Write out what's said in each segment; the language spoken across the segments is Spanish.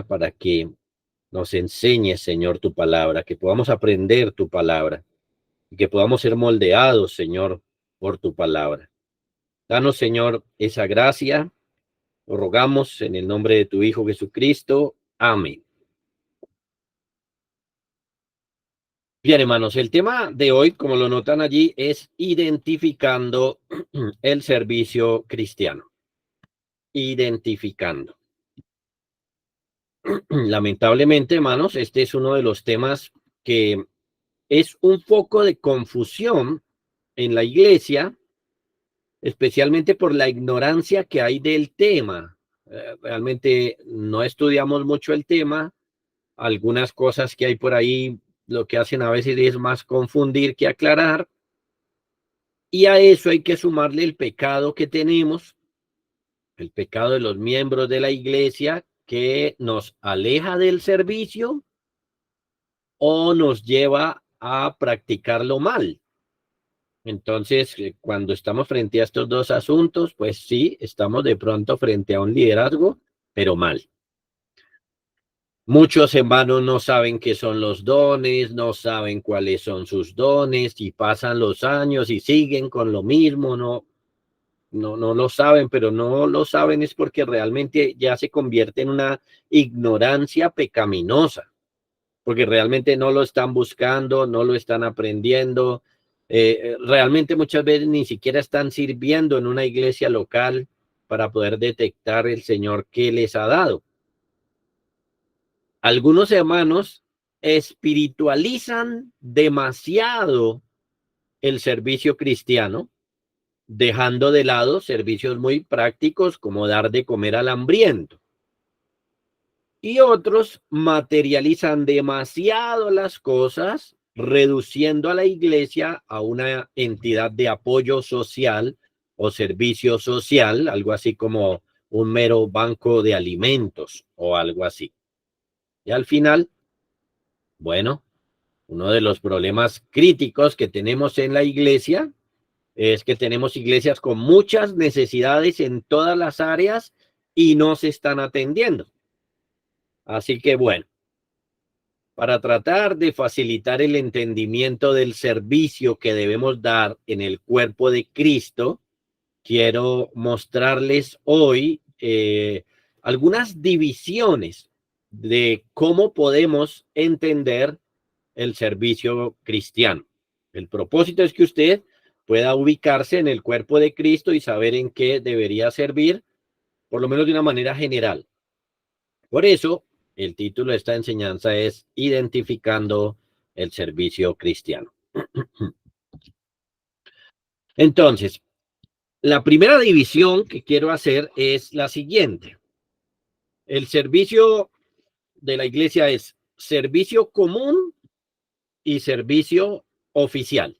para que nos enseñes, Señor, tu palabra, que podamos aprender tu palabra y que podamos ser moldeados, Señor, por tu palabra. Danos, Señor, esa gracia. Lo rogamos en el nombre de tu Hijo Jesucristo. Amén. Bien, hermanos, el tema de hoy, como lo notan allí, es identificando el servicio cristiano. Identificando. Lamentablemente, hermanos, este es uno de los temas que es un foco de confusión en la iglesia, especialmente por la ignorancia que hay del tema. Realmente no estudiamos mucho el tema. Algunas cosas que hay por ahí lo que hacen a veces es más confundir que aclarar. Y a eso hay que sumarle el pecado que tenemos, el pecado de los miembros de la iglesia que nos aleja del servicio o nos lleva a practicarlo mal. Entonces, cuando estamos frente a estos dos asuntos, pues sí, estamos de pronto frente a un liderazgo, pero mal. Muchos hermanos no saben qué son los dones, no saben cuáles son sus dones y pasan los años y siguen con lo mismo, no lo saben, pero no lo saben es porque realmente ya se convierte en una ignorancia pecaminosa, porque realmente no lo están buscando, no lo están aprendiendo. Realmente muchas veces ni siquiera están sirviendo en una iglesia local para poder detectar el Señor que les ha dado. Algunos hermanos espiritualizan demasiado el servicio cristiano, dejando de lado servicios muy prácticos como dar de comer al hambriento. Y otros materializan demasiado las cosas, reduciendo a la iglesia a una entidad de apoyo social o servicio social, algo así como un mero banco de alimentos o algo así. Y al final, bueno, uno de los problemas críticos que tenemos en la iglesia es que tenemos iglesias con muchas necesidades en todas las áreas y no se están atendiendo. Así que bueno, para tratar de facilitar el entendimiento del servicio que debemos dar en el cuerpo de Cristo, quiero mostrarles hoy algunas divisiones de cómo podemos entender el servicio cristiano. El propósito es que usted pueda ubicarse en el cuerpo de Cristo y saber en qué debería servir, por lo menos de una manera general. Por eso, el título de esta enseñanza es Identificando el servicio cristiano. Entonces, la primera división que quiero hacer es la siguiente. El servicio de la iglesia es servicio común y servicio oficial.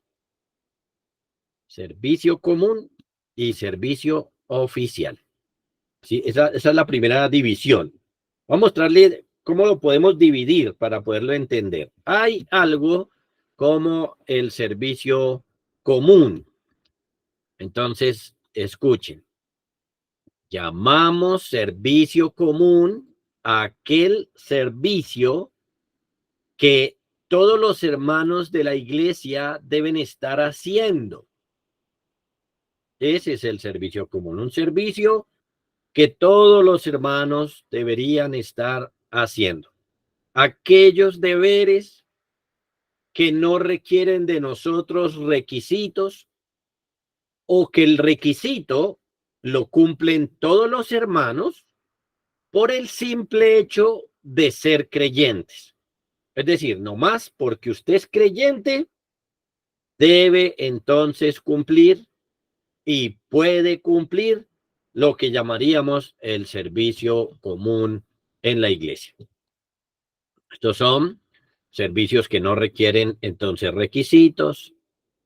Servicio común y servicio oficial. Sí, esa es la primera división. Vamos a mostrarle cómo lo podemos dividir para poderlo entender. Hay algo como el servicio común. Entonces, escuchen. Llamamos servicio común a aquel servicio que todos los hermanos de la iglesia deben estar haciendo. Ese es el servicio común, un servicio que todos los hermanos deberían estar haciendo. Aquellos deberes que no requieren de nosotros requisitos o que el requisito lo cumplen todos los hermanos por el simple hecho de ser creyentes. Es decir, no más porque usted es creyente, debe entonces cumplir y puede cumplir lo que llamaríamos el servicio común en la iglesia. Estos son servicios que no requieren entonces requisitos,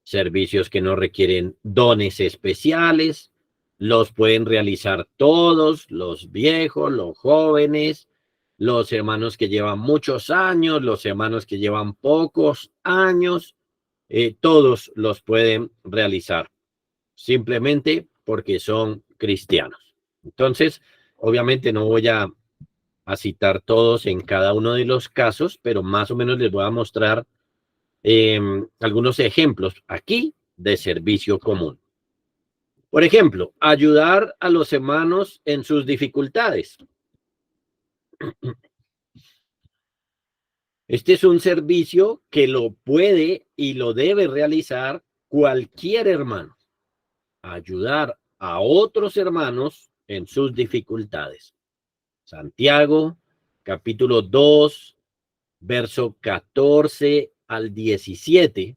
servicios que no requieren dones especiales, los pueden realizar todos, los viejos, los jóvenes, los hermanos que llevan muchos años, los hermanos que llevan pocos años, todos los pueden realizar, simplemente porque son cristianos. Entonces, obviamente no voy a a citar todos en cada uno de los casos, pero más o menos les voy a mostrar algunos ejemplos aquí de servicio común. Por ejemplo, ayudar a los hermanos en sus dificultades. Este es un servicio que lo puede y lo debe realizar cualquier hermano. Ayudar a otros hermanos en sus dificultades. Santiago, capítulo 2, verso 14 al 17.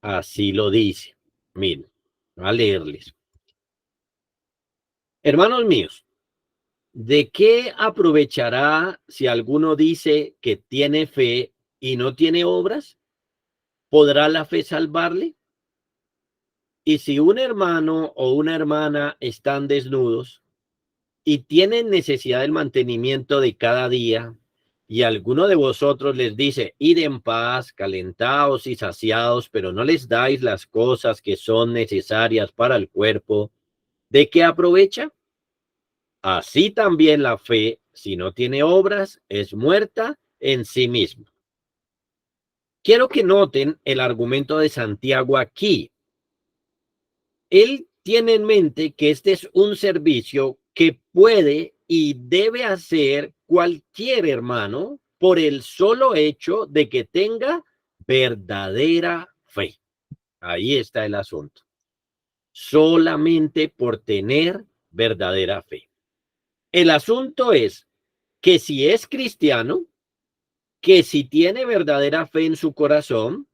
Así lo dice. Miren, voy a leerles. Hermanos míos, ¿de qué aprovechará si alguno dice que tiene fe y no tiene obras? ¿Podrá la fe salvarle? Y si un hermano o una hermana están desnudos y tienen necesidad del mantenimiento de cada día, y alguno de vosotros les dice, id en paz, calentaos y saciados, pero no les dais las cosas que son necesarias para el cuerpo, ¿de qué aprovecha? Así también la fe, si no tiene obras, es muerta en sí misma. Quiero que noten el argumento de Santiago aquí. Él tiene en mente que este es un servicio que puede y debe hacer cualquier hermano por el solo hecho de que tenga verdadera fe. Ahí está el asunto. Solamente por tener verdadera fe. El asunto es que si es cristiano, que si tiene verdadera fe en su corazón,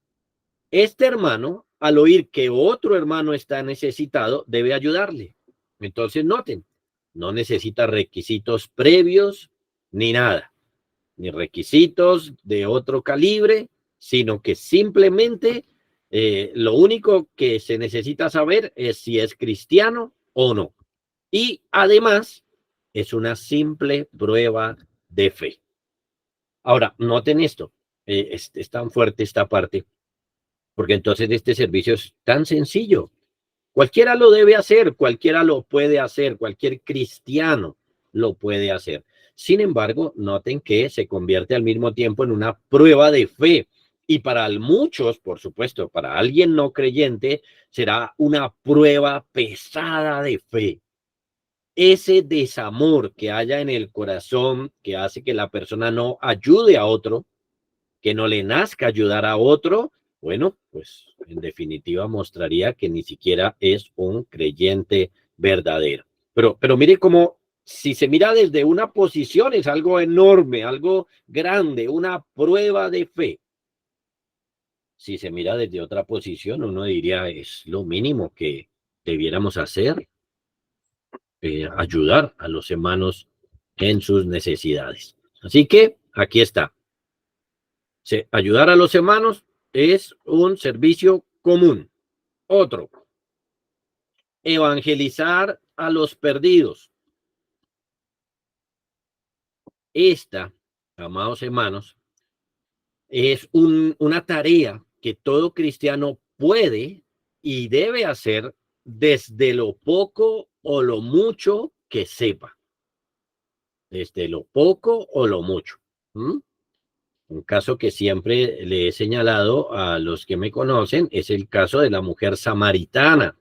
este hermano, al oír que otro hermano está necesitado, debe ayudarle. Entonces, noten, no necesita requisitos previos ni nada, ni requisitos de otro calibre, sino que simplemente lo único que se necesita saber es si es cristiano o no. Y además, es una simple prueba de fe. Ahora, noten esto, es tan fuerte esta parte, porque entonces este servicio es tan sencillo. Cualquiera lo debe hacer, cualquiera lo puede hacer, cualquier cristiano lo puede hacer. Sin embargo, noten que se convierte al mismo tiempo en una prueba de fe. Y para muchos, por supuesto, para alguien no creyente, será una prueba pesada de fe. Ese desamor que haya en el corazón que hace que la persona no ayude a otro, que no le nazca ayudar a otro, bueno, pues en definitiva mostraría que ni siquiera es un creyente verdadero. Pero mire cómo, si se mira desde una posición, es algo enorme, algo grande, una prueba de fe. Si se mira desde otra posición, uno diría, es lo mínimo que debiéramos hacer, ayudar a los hermanos en sus necesidades. Así que aquí está. Ayudar a los hermanos es un servicio común. Otro, evangelizar a los perdidos. Esta, amados hermanos, es una tarea que todo cristiano puede y debe hacer desde lo poco o lo mucho que sepa. Desde lo poco o lo mucho. ¿Mm? Un caso que siempre le he señalado a los que me conocen es el caso de la mujer samaritana.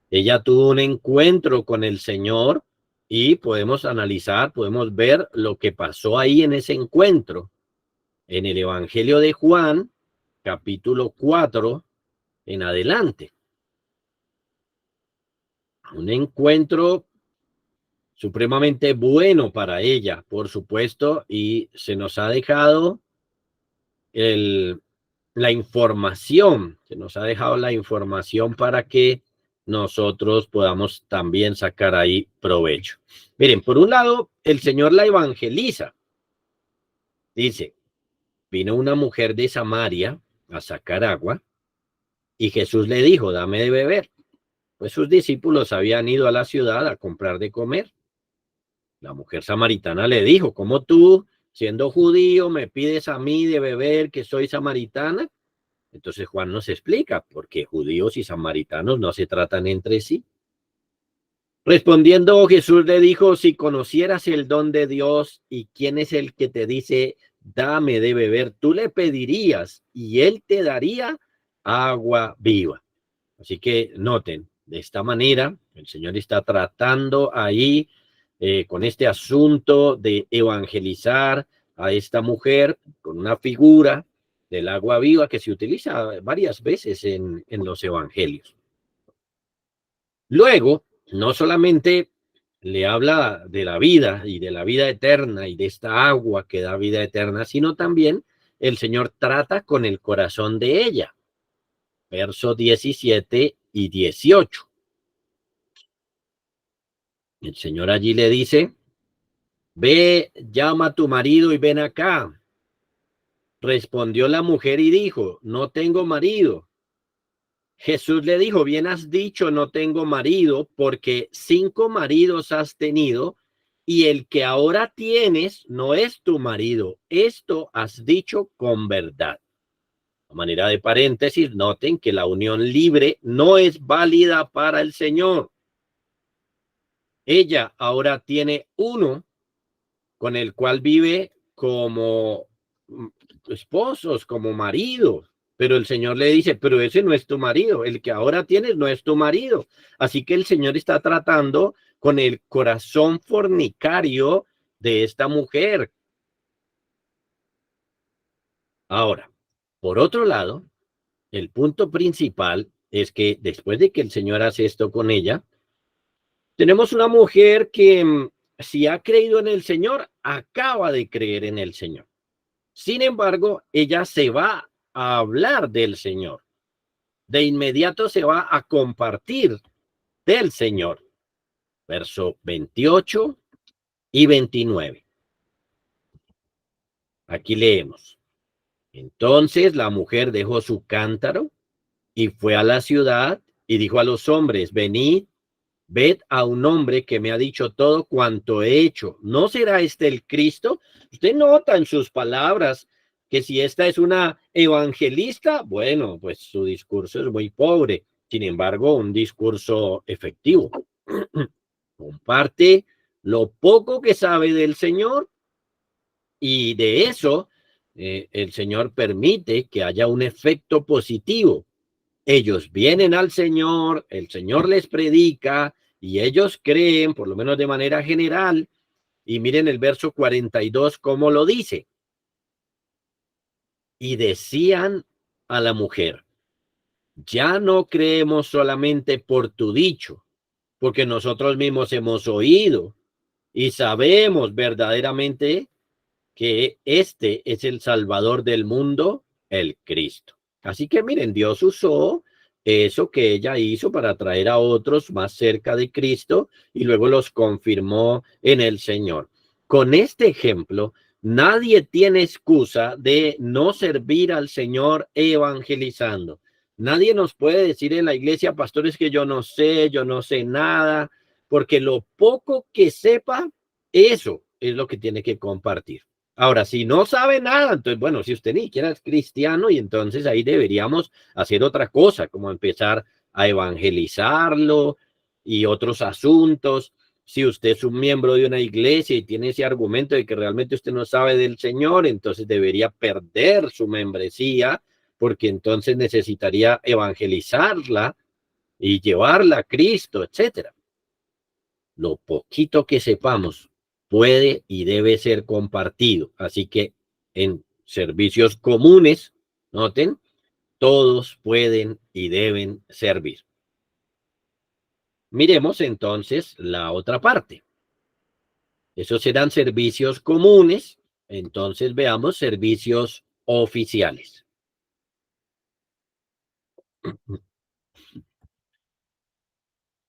Ella tuvo un encuentro con el Señor y podemos analizar, podemos ver lo que pasó ahí en ese encuentro. En el Evangelio de Juan, capítulo 4, en adelante. Un encuentro supremamente bueno para ella, por supuesto, y se nos ha dejado la información, se nos ha dejado la información para que nosotros podamos también sacar ahí provecho. Miren, por un lado, el Señor la evangeliza. Dice, vino una mujer de Samaria a sacar agua y Jesús le dijo, dame de beber. Pues sus discípulos habían ido a la ciudad a comprar de comer. La mujer samaritana le dijo, ¿cómo tú, siendo judío, me pides a mí de beber que soy samaritana? Entonces Juan nos explica, porque judíos y samaritanos no se tratan entre sí. Respondiendo Jesús le dijo, si conocieras el don de Dios y quién es el que te dice, dame de beber, tú le pedirías y él te daría agua viva. Así que noten, de esta manera, el Señor está tratando ahí con este asunto de evangelizar a esta mujer con una figura del agua viva que se utiliza varias veces en los evangelios. Luego, no solamente le habla de la vida y de la vida eterna y de esta agua que da vida eterna, sino también el Señor trata con el corazón de ella. Versos 17 y 18. El Señor allí le dice, ve, llama a tu marido y ven acá. Respondió la mujer y dijo, no tengo marido. Jesús le dijo, bien has dicho, no tengo marido, porque 5 maridos has tenido, y el que ahora tienes no es tu marido. Esto has dicho con verdad. A manera de paréntesis, noten que la unión libre no es válida para el Señor. Ella ahora tiene uno con el cual vive como esposos, como maridos. Pero el Señor le dice, pero ese no es tu marido, el que ahora tienes no es tu marido. Así que el Señor está tratando con el corazón fornicario de esta mujer. Ahora, por otro lado, el punto principal es que después de que el Señor hace esto con ella, tenemos una mujer que si ha creído en el Señor, acaba de creer en el Señor. Sin embargo, ella se va a hablar del Señor. De inmediato se va a compartir del Señor. Verso 28 y 29. Aquí leemos. Entonces la mujer dejó su cántaro y fue a la ciudad y dijo a los hombres, venid, ved a un hombre que me ha dicho todo cuanto he hecho. ¿No será este el Cristo? Usted nota en sus palabras que si esta es una evangelista, bueno, pues su discurso es muy pobre. Sin embargo, un discurso efectivo. Comparte lo poco que sabe del Señor y de eso el Señor permite que haya un efecto positivo. Ellos vienen al Señor, el Señor les predica y ellos creen, por lo menos de manera general. Y miren el verso 42 cómo lo dice. Y decían a la mujer, ya no creemos solamente por tu dicho, porque nosotros mismos hemos oído y sabemos verdaderamente que este es el Salvador del mundo, el Cristo. Así que miren, Dios usó eso que ella hizo para traer a otros más cerca de Cristo y luego los confirmó en el Señor. Con este ejemplo, nadie tiene excusa de no servir al Señor evangelizando. Nadie nos puede decir en la iglesia, pastores, que yo no sé nada, porque lo poco que sepa, eso es lo que tiene que compartir. Ahora, si no sabe nada, entonces, bueno, si usted ni siquiera es cristiano, y entonces ahí deberíamos hacer otra cosa, como empezar a evangelizarlo y otros asuntos. Si usted es un miembro de una iglesia y tiene ese argumento de que realmente usted no sabe del Señor, entonces debería perder su membresía, porque entonces necesitaría evangelizarla y llevarla a Cristo, etcétera. Lo poquito que sepamos puede y debe ser compartido. Así que en servicios comunes, noten, todos pueden y deben servir. Miremos entonces la otra parte. Esos serán servicios comunes. Entonces veamos servicios oficiales.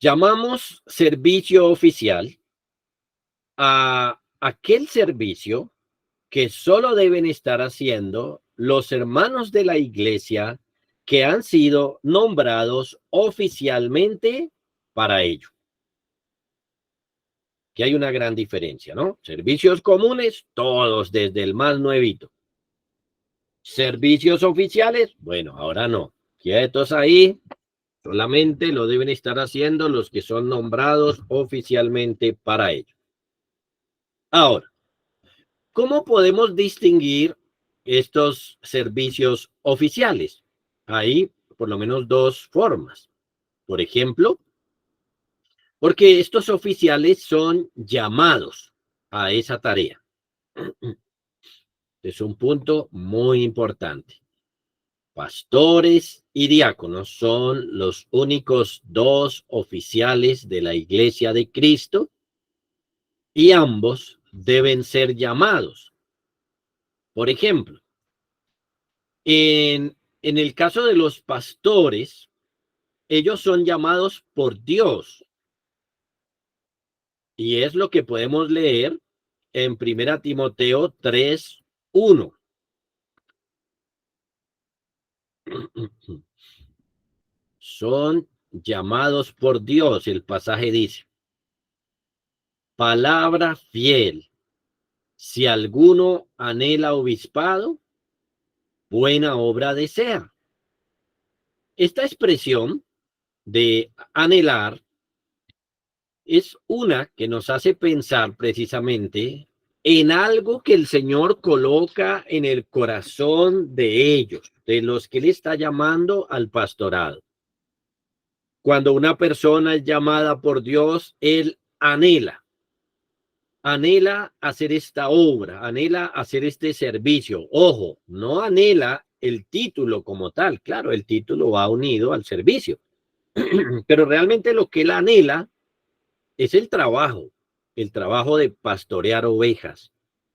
Llamamos servicio oficial a aquel servicio que solo deben estar haciendo los hermanos de la iglesia que han sido nombrados oficialmente para ello. Que hay una gran diferencia, ¿no? Servicios comunes, todos desde el más nuevito. Servicios oficiales, bueno, ahora no. Quietos ahí, Solamente lo deben estar haciendo los que son nombrados oficialmente para ello. Ahora, ¿cómo podemos distinguir estos servicios oficiales? Hay por lo menos dos formas. Por ejemplo, porque estos oficiales son llamados a esa tarea. Es un punto muy importante. Pastores y diáconos son los únicos dos oficiales de la Iglesia de Cristo y ambos deben ser llamados. Por ejemplo, en el caso de los pastores, ellos son llamados por Dios y es lo que podemos leer en 1 Timoteo 3:1. Son llamados por Dios, el pasaje dice. Palabra fiel. Si alguno anhela obispado, buena obra desea. Esta expresión de anhelar es una que nos hace pensar precisamente en algo que el Señor coloca en el corazón de ellos, de los que Él está llamando al pastorado. Cuando una persona es llamada por Dios, Él anhela hacer esta obra, anhela hacer este servicio. Ojo, no anhela el título como tal, claro, el título va unido al servicio, pero realmente lo que él anhela es el trabajo de pastorear ovejas,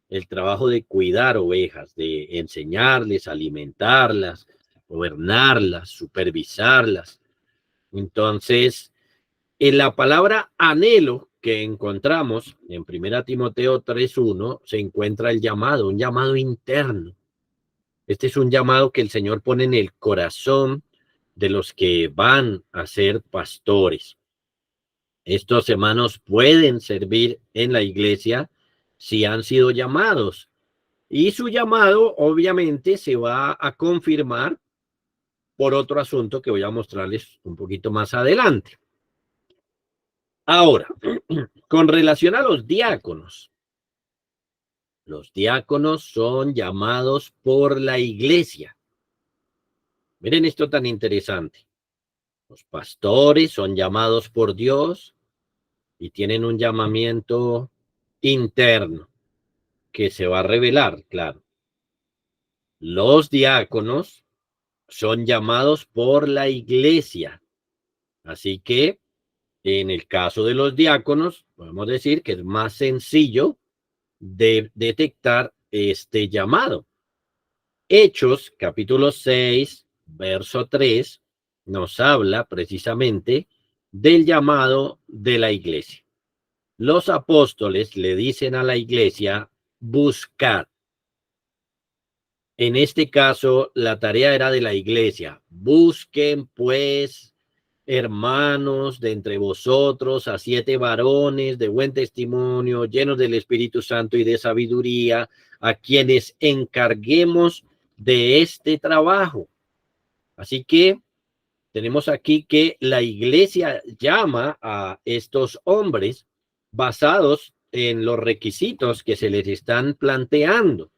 el trabajo de cuidar ovejas, de enseñarles, alimentarlas, gobernarlas, supervisarlas. Entonces, en la palabra anhelo que encontramos en 1 Timoteo 3:1 se encuentra el llamado, un llamado interno. Este es un llamado que el Señor pone en el corazón de los que van a ser pastores. Estos hermanos pueden servir en la iglesia si han sido llamados. Y su llamado obviamente se va a confirmar por otro asunto que voy a mostrarles un poquito más adelante. Ahora, con relación a los diáconos son llamados por la iglesia. Miren esto tan interesante. Los pastores son llamados por Dios y tienen un llamamiento interno que se va a revelar, claro. Los diáconos son llamados por la iglesia. Así que en el caso de los diáconos, podemos decir que es más sencillo de detectar este llamado. Hechos, capítulo 6, verso 3, nos habla precisamente del llamado de la iglesia. Los apóstoles le dicen a la iglesia, buscad. En este caso, la tarea era de la iglesia. Busquen, pues, hermanos de entre vosotros, a 7 varones de buen testimonio, llenos del Espíritu Santo y de sabiduría, a quienes encarguemos de este trabajo. Así que tenemos aquí que la iglesia llama a estos hombres basados en los requisitos que se les están planteando.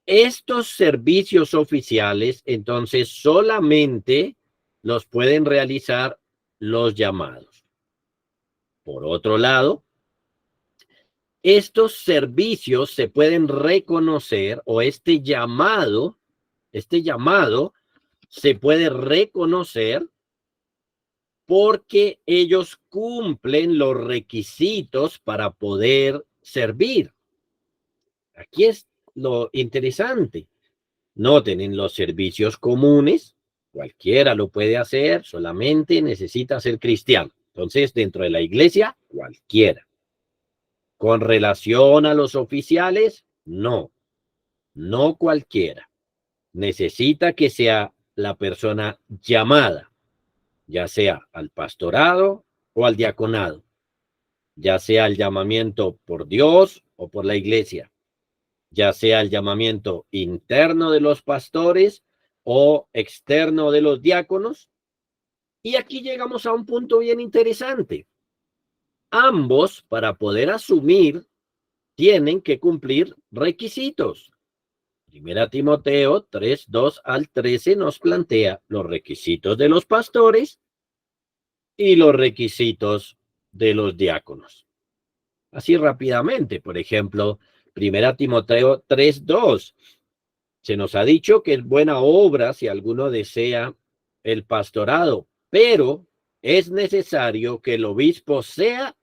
Estos servicios oficiales, entonces, solamente los pueden realizar los llamados. Por otro lado, estos servicios se pueden reconocer o este llamado se puede reconocer porque ellos cumplen los requisitos para poder servir. Aquí es lo interesante. Noten, en los servicios comunes, cualquiera lo puede hacer, solamente necesita ser cristiano. Entonces, dentro de la iglesia, cualquiera. Con relación a los oficiales, no cualquiera. Necesita que sea la persona llamada, ya sea al pastorado o al diaconado, ya sea el llamamiento por Dios o por la iglesia, ya sea el llamamiento interno de los pastores o externo de los diáconos, Y aquí llegamos a un punto bien interesante. Ambos, para poder asumir, tienen que cumplir requisitos. Primera Timoteo 3:2 al 13 nos plantea los requisitos de los pastores y los requisitos de los diáconos. Así rápidamente, por ejemplo, Primera Timoteo 3:2. Se nos ha dicho que es buena obra si alguno desea el pastorado, pero es necesario que el obispo sea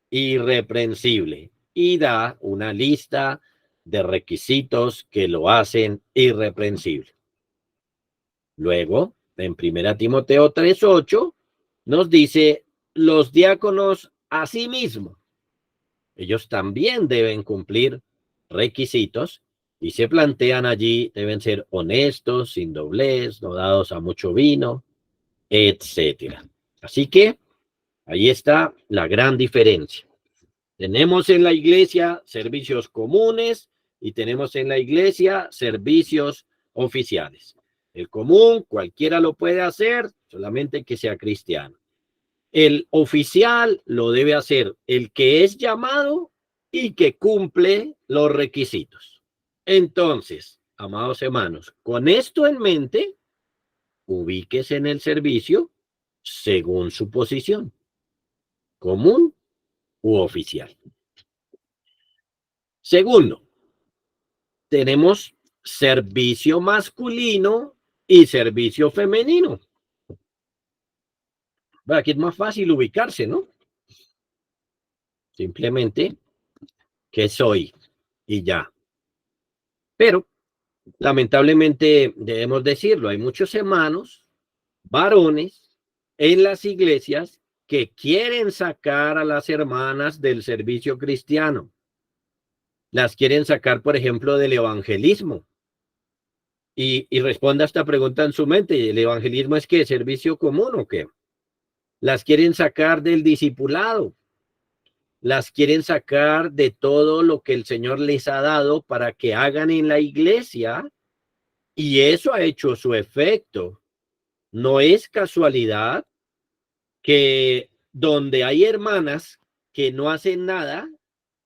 irreprensible y da una lista de requisitos que lo hacen irreprensible. Luego, en Primera Timoteo 3:8, nos dice, los diáconos asimismo, ellos también deben cumplir requisitos y se plantean allí, deben ser honestos, sin doblez, no dados a mucho vino, etcétera. Así que ahí está la gran diferencia. Tenemos en la iglesia servicios comunes y tenemos en la iglesia servicios oficiales. El común, cualquiera lo puede hacer, solamente que sea cristiano. El oficial lo debe hacer el que es llamado y que cumple los requisitos. Entonces, amados hermanos, con esto en mente, ubíquese en el servicio según su posición, común u oficial. Segundo, tenemos servicio masculino y servicio femenino. Bueno, aquí es más fácil ubicarse, ¿no? Simplemente, ¿qué soy? Y ya. Pero, lamentablemente, debemos decirlo, hay muchos hermanos, varones, en las iglesias que quieren sacar a las hermanas del servicio cristiano. Las quieren sacar, por ejemplo, del evangelismo. Y responda a esta pregunta en su mente. ¿El evangelismo es qué? ¿Servicio común o qué? Las quieren sacar del discipulado. Las quieren sacar de todo lo que el Señor les ha dado para que hagan en la iglesia. Y eso ha hecho su efecto. No es casualidad que donde hay hermanas que no hacen nada,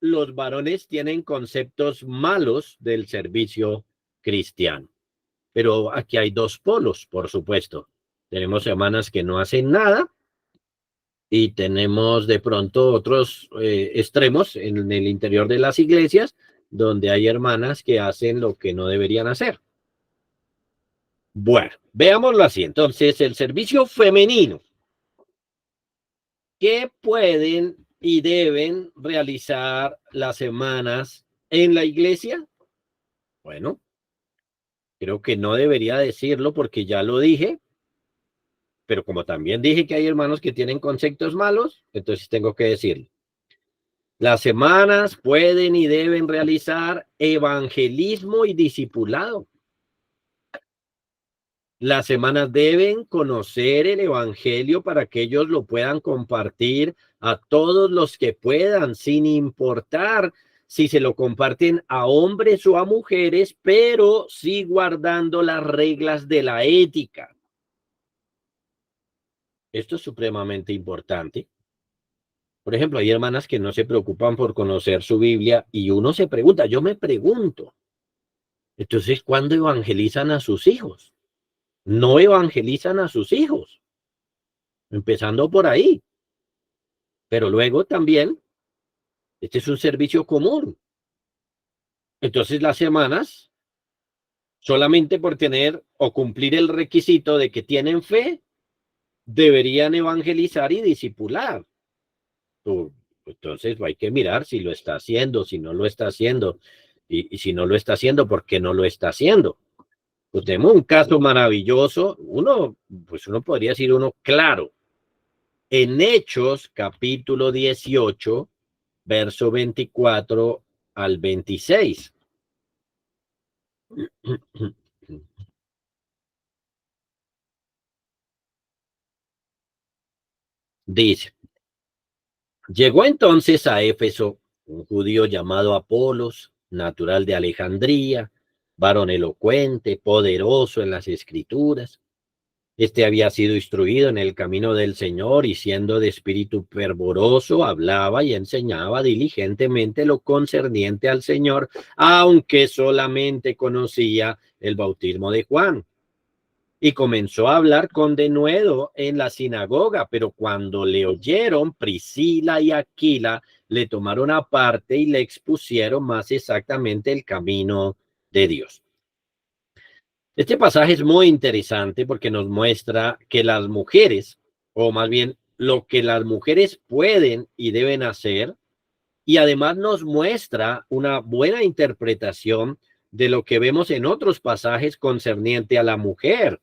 los varones tienen conceptos malos del servicio cristiano. Pero aquí hay dos polos, por supuesto. Tenemos hermanas que no hacen nada y tenemos de pronto otros extremos en el interior de las iglesias donde hay hermanas que hacen lo que no deberían hacer. Bueno, veámoslo así. Entonces, el servicio femenino. ¿Qué pueden y deben realizar las hermanas en la iglesia? Bueno, creo que no debería decirlo porque ya lo dije, pero como también dije que hay hermanos que tienen conceptos malos, entonces tengo que decirlo. Las hermanas pueden y deben realizar evangelismo y discipulado. Las hermanas deben conocer el evangelio para que ellos lo puedan compartir a todos los que puedan, sin importar si se lo comparten a hombres o a mujeres, pero sí guardando las reglas de la ética. Esto es supremamente importante. Por ejemplo, hay hermanas que no se preocupan por conocer su Biblia y uno se pregunta, yo me pregunto, entonces, ¿cuándo evangelizan a sus hijos? No evangelizan a sus hijos, empezando por ahí. Pero luego también, este es un servicio común. Entonces, las hermanas, solamente por tener o cumplir el requisito de que tienen fe, deberían evangelizar y discipular. Entonces, hay que mirar si lo está haciendo, si no lo está haciendo. Y si no lo está haciendo, ¿por qué no lo está haciendo? Pues tenemos un caso maravilloso. Pues uno podría decir uno claro. En Hechos, capítulo 18, verso 24 al 26. Dice, llegó entonces a Éfeso un judío llamado Apolos, natural de Alejandría, varón elocuente, poderoso en las escrituras. Este había sido instruido en el camino del Señor y siendo de espíritu fervoroso, hablaba y enseñaba diligentemente lo concerniente al Señor, aunque solamente conocía el bautismo de Juan. Y comenzó a hablar con denuedo en la sinagoga, pero cuando le oyeron, Priscila y Aquila le tomaron aparte y le expusieron más exactamente el camino de Dios. Este pasaje es muy interesante porque nos muestra que las mujeres, o más bien lo que las mujeres pueden y deben hacer, y además nos muestra una buena interpretación de lo que vemos en otros pasajes concerniente a la mujer.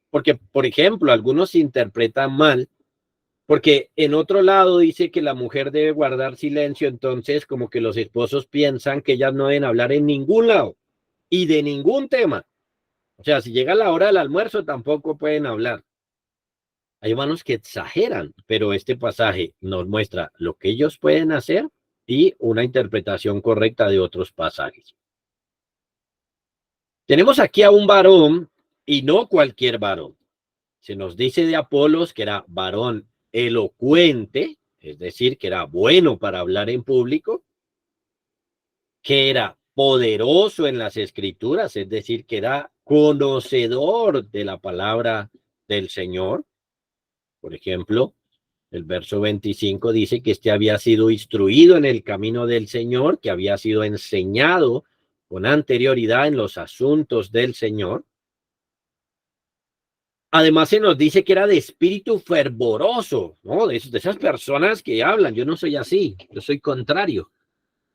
Porque, por ejemplo, algunos interpretan mal, porque en otro lado dice que la mujer debe guardar silencio, entonces como que los esposos piensan que ellas no deben hablar en ningún lado y de ningún tema. O sea, si llega la hora del almuerzo, tampoco pueden hablar. Hay hermanos que exageran, pero este pasaje nos muestra lo que ellos pueden hacer y una interpretación correcta de otros pasajes. Tenemos aquí a un varón y no cualquier varón. Se nos dice de Apolos que era varón elocuente, es decir, que era bueno para hablar en público, que era poderoso en las escrituras, es decir, que era conocedor de la palabra del Señor. Por ejemplo, el verso 25 dice que este había sido instruido en el camino del Señor, que había sido enseñado con anterioridad en los asuntos del Señor. Además se nos dice que era de espíritu fervoroso, ¿no? De esas personas que hablan. Yo no soy así, yo soy contrario.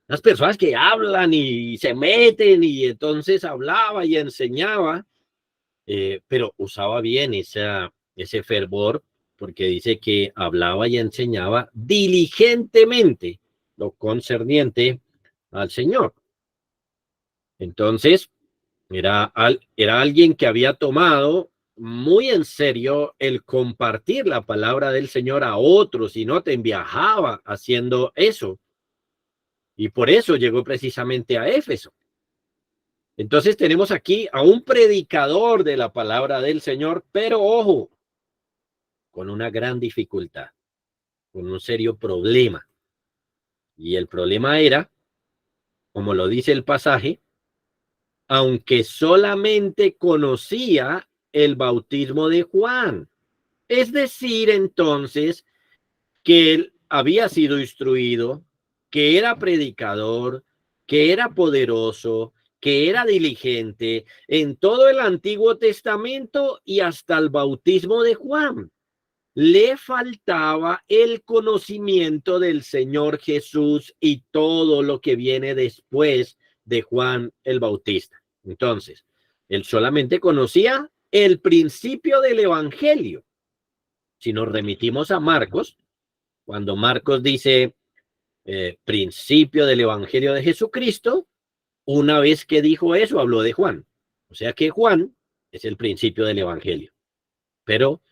Las personas que hablan y se meten y entonces hablaba y enseñaba, pero usaba bien ese fervor porque dice que hablaba y enseñaba diligentemente lo concerniente al Señor. Entonces, era alguien que había tomado muy en serio el compartir la palabra del Señor a otros y no te viajaba haciendo eso. Y por eso llegó precisamente a Éfeso. Entonces tenemos aquí a un predicador de la palabra del Señor, pero ojo, con una gran dificultad, con un serio problema. Y el problema era, como lo dice el pasaje, aunque solamente conocía el bautismo de Juan. Es decir, entonces, que él había sido instruido, que era predicador, que era poderoso, que era diligente en todo el Antiguo Testamento y hasta el bautismo de Juan. Le faltaba el conocimiento del Señor Jesús y todo lo que viene después de Juan el Bautista. Entonces, él solamente conocía el principio del Evangelio. Si nos remitimos a Marcos, cuando Marcos dice principio del Evangelio de Jesucristo, una vez que dijo eso, habló de Juan. O sea que Juan es el principio del Evangelio, pero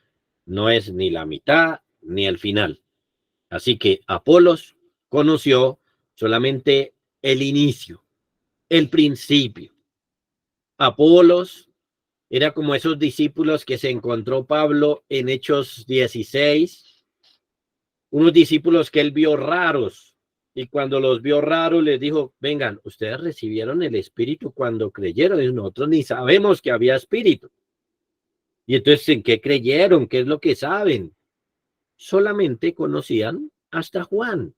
no es ni la mitad ni el final. Así que Apolos conoció solamente el inicio, el principio. Apolos era como esos discípulos que se encontró Pablo en Hechos 16, unos discípulos que él vio raros, y cuando los vio raros les dijo, vengan, ustedes recibieron el Espíritu cuando creyeron, y nosotros ni sabemos que había Espíritu. Y entonces, ¿en qué creyeron? ¿Qué es lo que saben? Solamente conocían hasta Juan.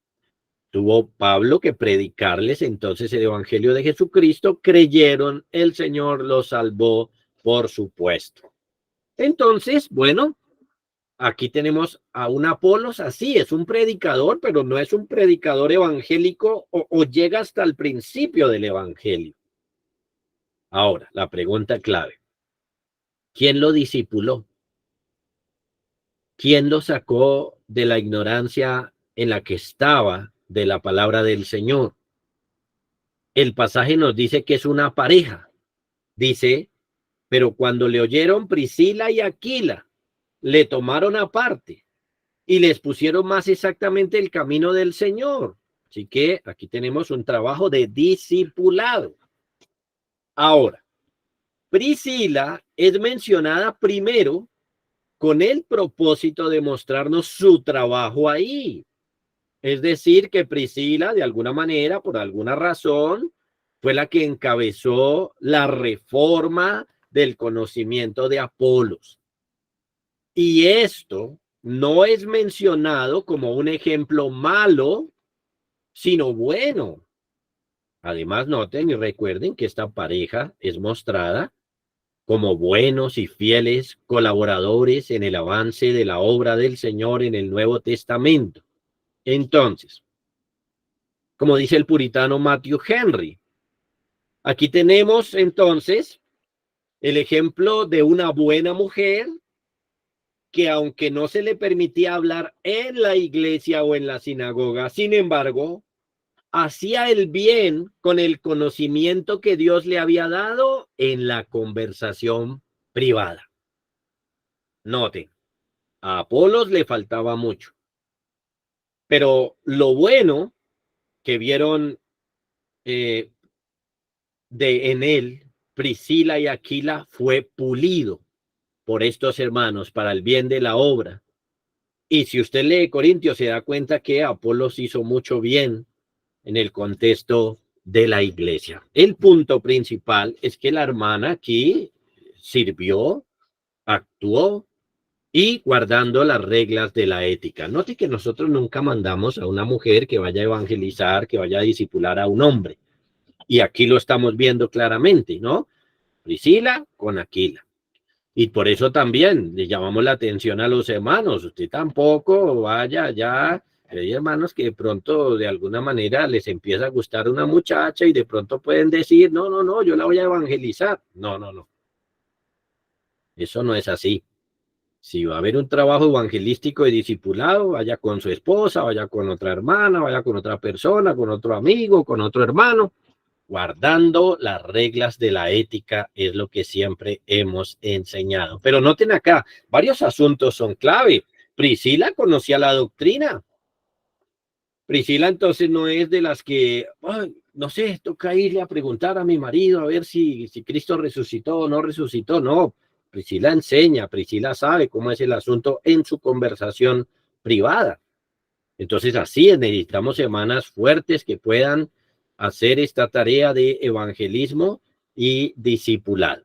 Tuvo Pablo que predicarles entonces el Evangelio de Jesucristo, creyeron, el Señor los salvó, por supuesto. Entonces, bueno, aquí tenemos a un Apolos así, es un predicador, pero no es un predicador evangélico o llega hasta el principio del Evangelio. Ahora, la pregunta clave, ¿quién lo discipuló? ¿Quién lo sacó de la ignorancia en la que estaba de la palabra del Señor? El pasaje nos dice que es una pareja. Dice, pero cuando le oyeron Priscila y Aquila, le tomaron aparte y les pusieron más exactamente el camino del Señor. Así que aquí tenemos un trabajo de discipulado. Ahora, Priscila es mencionada primero con el propósito de mostrarnos su trabajo ahí. Es decir, que Priscila, de alguna manera, por alguna razón, fue la que encabezó la reforma del conocimiento de Apolos. Y esto no es mencionado como un ejemplo malo, sino bueno. Además, noten y recuerden que esta pareja es mostrada como buenos y fieles colaboradores en el avance de la obra del Señor en el Nuevo Testamento. Entonces, como dice el puritano Matthew Henry, aquí tenemos entonces el ejemplo de una buena mujer que aunque no se le permitía hablar en la iglesia o en la sinagoga, sin embargo, hacía el bien con el conocimiento que Dios le había dado en la conversación privada. Noten, a Apolos le faltaba mucho, pero lo bueno que vieron en él, Priscila y Aquila, fue pulido por estos hermanos para el bien de la obra. Y si usted lee Corintios, se da cuenta que Apolos hizo mucho bien en el contexto de la iglesia. El punto principal es que la hermana aquí sirvió, actuó y guardando las reglas de la ética. Note que nosotros nunca mandamos a una mujer que vaya a evangelizar, que vaya a discipular a un hombre. Y aquí lo estamos viendo claramente, ¿no? Priscila con Aquila. Y por eso también le llamamos la atención a los hermanos. Usted tampoco vaya ya. Hay hermanos que de pronto de alguna manera les empieza a gustar una muchacha y de pronto pueden decir, no, no, no, yo la voy a evangelizar. No, no, no. Eso no es así. Si va a haber un trabajo evangelístico y discipulado, vaya con su esposa, vaya con otra hermana, vaya con otra persona, con otro amigo, con otro hermano, guardando las reglas de la ética es lo que siempre hemos enseñado. Pero noten acá, varios asuntos son clave. Priscila conocía la doctrina. Priscila entonces no es de las que, ay, no sé, toca irle a preguntar a mi marido a ver si Cristo resucitó o no resucitó. No, Priscila enseña, Priscila sabe cómo es el asunto en su conversación privada. Entonces así necesitamos hermanas fuertes que puedan hacer esta tarea de evangelismo y discipulado.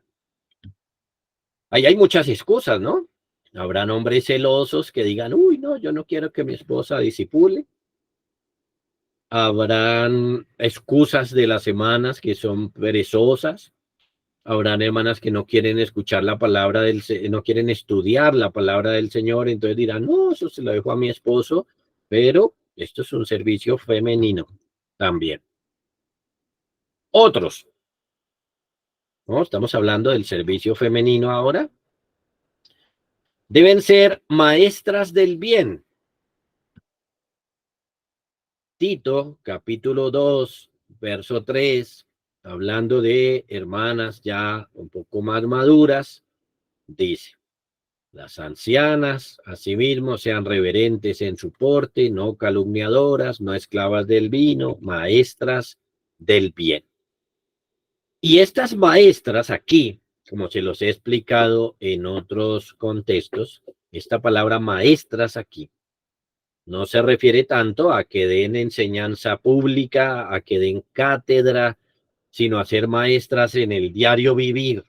Ahí hay muchas excusas, ¿no? Habrán hombres celosos que digan, uy, no, yo no quiero que mi esposa disipule. Habrán excusas de las hermanas que son perezosas. Habrán hermanas que no quieren escuchar la palabra no quieren estudiar la palabra del Señor, entonces dirán, no, eso se lo dejo a mi esposo, pero esto es un servicio femenino también. Otros, ¿no? Estamos hablando del servicio femenino ahora. Deben ser maestras del bien. Tito, capítulo 2, verso 3, hablando de hermanas ya un poco más maduras, dice, las ancianas, asimismo, sean reverentes en su porte, no calumniadoras, no esclavas del vino, maestras del bien. Y estas maestras aquí, como se los he explicado en otros contextos, esta palabra maestras aquí no se refiere tanto a que den enseñanza pública, a que den cátedra, sino a ser maestras en el diario vivir,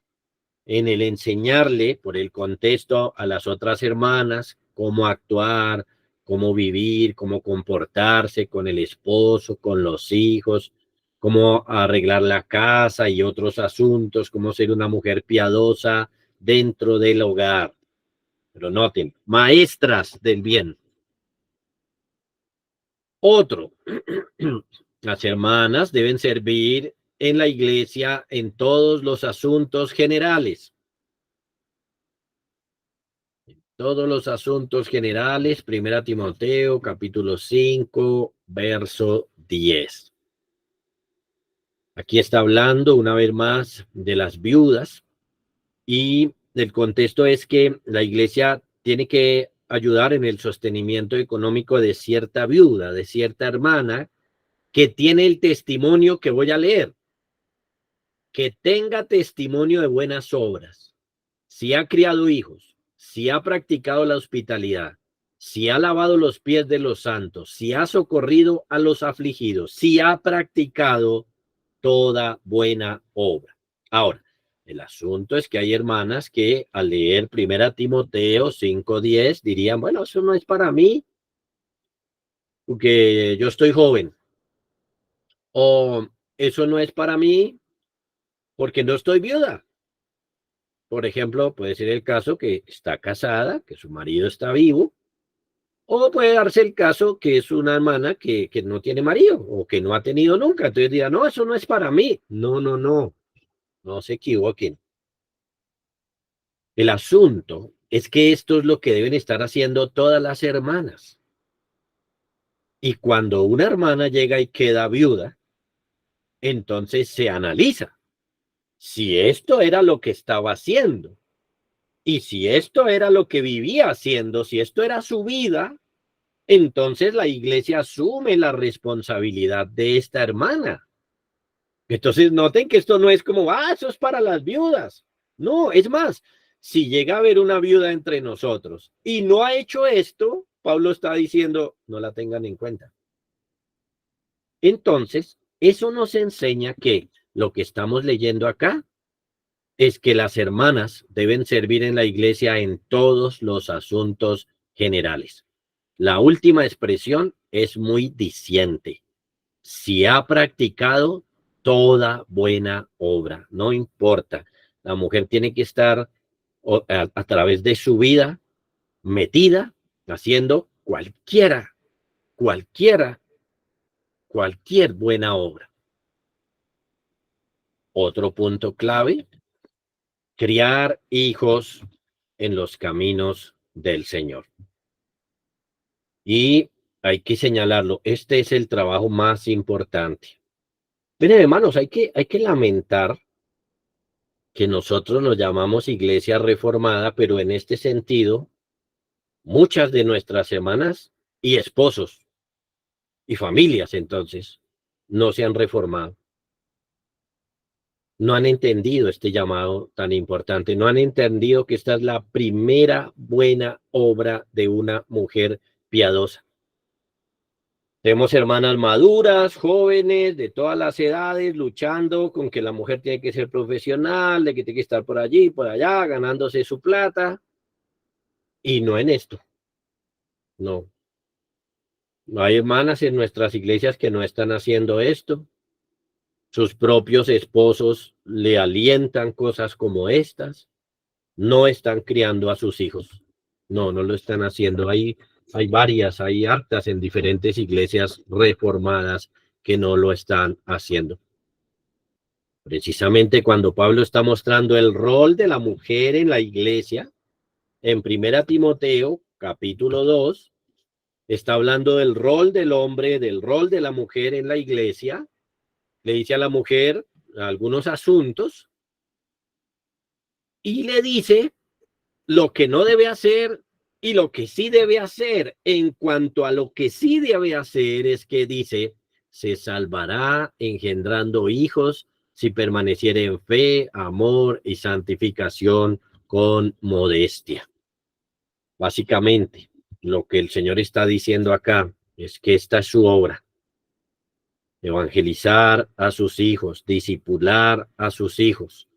en el enseñarle por el contexto a las otras hermanas cómo actuar, cómo vivir, cómo comportarse con el esposo, con los hijos, cómo arreglar la casa y otros asuntos, cómo ser una mujer piadosa dentro del hogar. Pero noten, maestras del bien. Otro, las hermanas deben servir en la iglesia en todos los asuntos generales. Todos los asuntos generales, 1 Timoteo, capítulo 5, verso 10. Aquí está hablando una vez más de las viudas y el contexto es que la iglesia tiene que ayudar en el sostenimiento económico de cierta viuda, de cierta hermana que tiene el testimonio que voy a leer, que tenga testimonio de buenas obras, si ha criado hijos, si ha practicado la hospitalidad, si ha lavado los pies de los santos, si ha socorrido a los afligidos, si ha practicado toda buena obra. Ahora, el asunto es que hay hermanas que al leer 1 Timoteo 5:10 dirían, bueno, eso no es para mí, porque yo estoy joven. O eso no es para mí, porque no estoy viuda. Por ejemplo, puede ser el caso que está casada, que su marido está vivo, o puede darse el caso que es una hermana que no tiene marido o que no ha tenido nunca. Entonces dirá, no, eso no es para mí. No, no, no, no se equivoquen. El asunto es que esto es lo que deben estar haciendo todas las hermanas. Y cuando una hermana llega y queda viuda, entonces se analiza si esto era lo que estaba haciendo. Y si esto era lo que vivía haciendo, si esto era su vida, entonces la iglesia asume la responsabilidad de esta hermana. Entonces noten que esto no es como, eso es para las viudas. No, es más, si llega a haber una viuda entre nosotros y no ha hecho esto, Pablo está diciendo, no la tengan en cuenta. Entonces, eso nos enseña que lo que estamos leyendo acá es que las hermanas deben servir en la iglesia en todos los asuntos generales. La última expresión es muy diciente. Si ha practicado toda buena obra, no importa. La mujer tiene que estar a través de su vida metida, haciendo cualquier buena obra. Otro punto clave, criar hijos en los caminos del Señor. Y hay que señalarlo, este es el trabajo más importante. Miren, hermanos, hay que lamentar que nosotros nos llamamos Iglesia Reformada, pero en este sentido, muchas de nuestras hermanas y esposos y familias entonces no se han reformado. No han entendido este llamado tan importante, no han entendido que esta es la primera buena obra de una mujer piadosa. Tenemos hermanas maduras, jóvenes, de todas las edades, luchando con que la mujer tiene que ser profesional, de que tiene que estar por allí, por allá, ganándose su plata, y no en esto. No. No hay hermanas en nuestras iglesias que no están haciendo esto. Sus propios esposos le alientan cosas como estas. No están criando a sus hijos. No, no lo están haciendo. Hay hartas en diferentes iglesias reformadas que no lo están haciendo. Precisamente cuando Pablo está mostrando el rol de la mujer en la iglesia, en 1 Timoteo, capítulo 2, está hablando del rol del hombre, del rol de la mujer en la iglesia. Le dice a la mujer algunos asuntos y le dice lo que no debe hacer y lo que sí debe hacer. En cuanto a lo que sí debe hacer es que dice, se salvará engendrando hijos si permaneciere en fe, amor y santificación con modestia. Básicamente, lo que el Señor está diciendo acá es que esta es su obra. Evangelizar a sus hijos, discipular a sus hijos,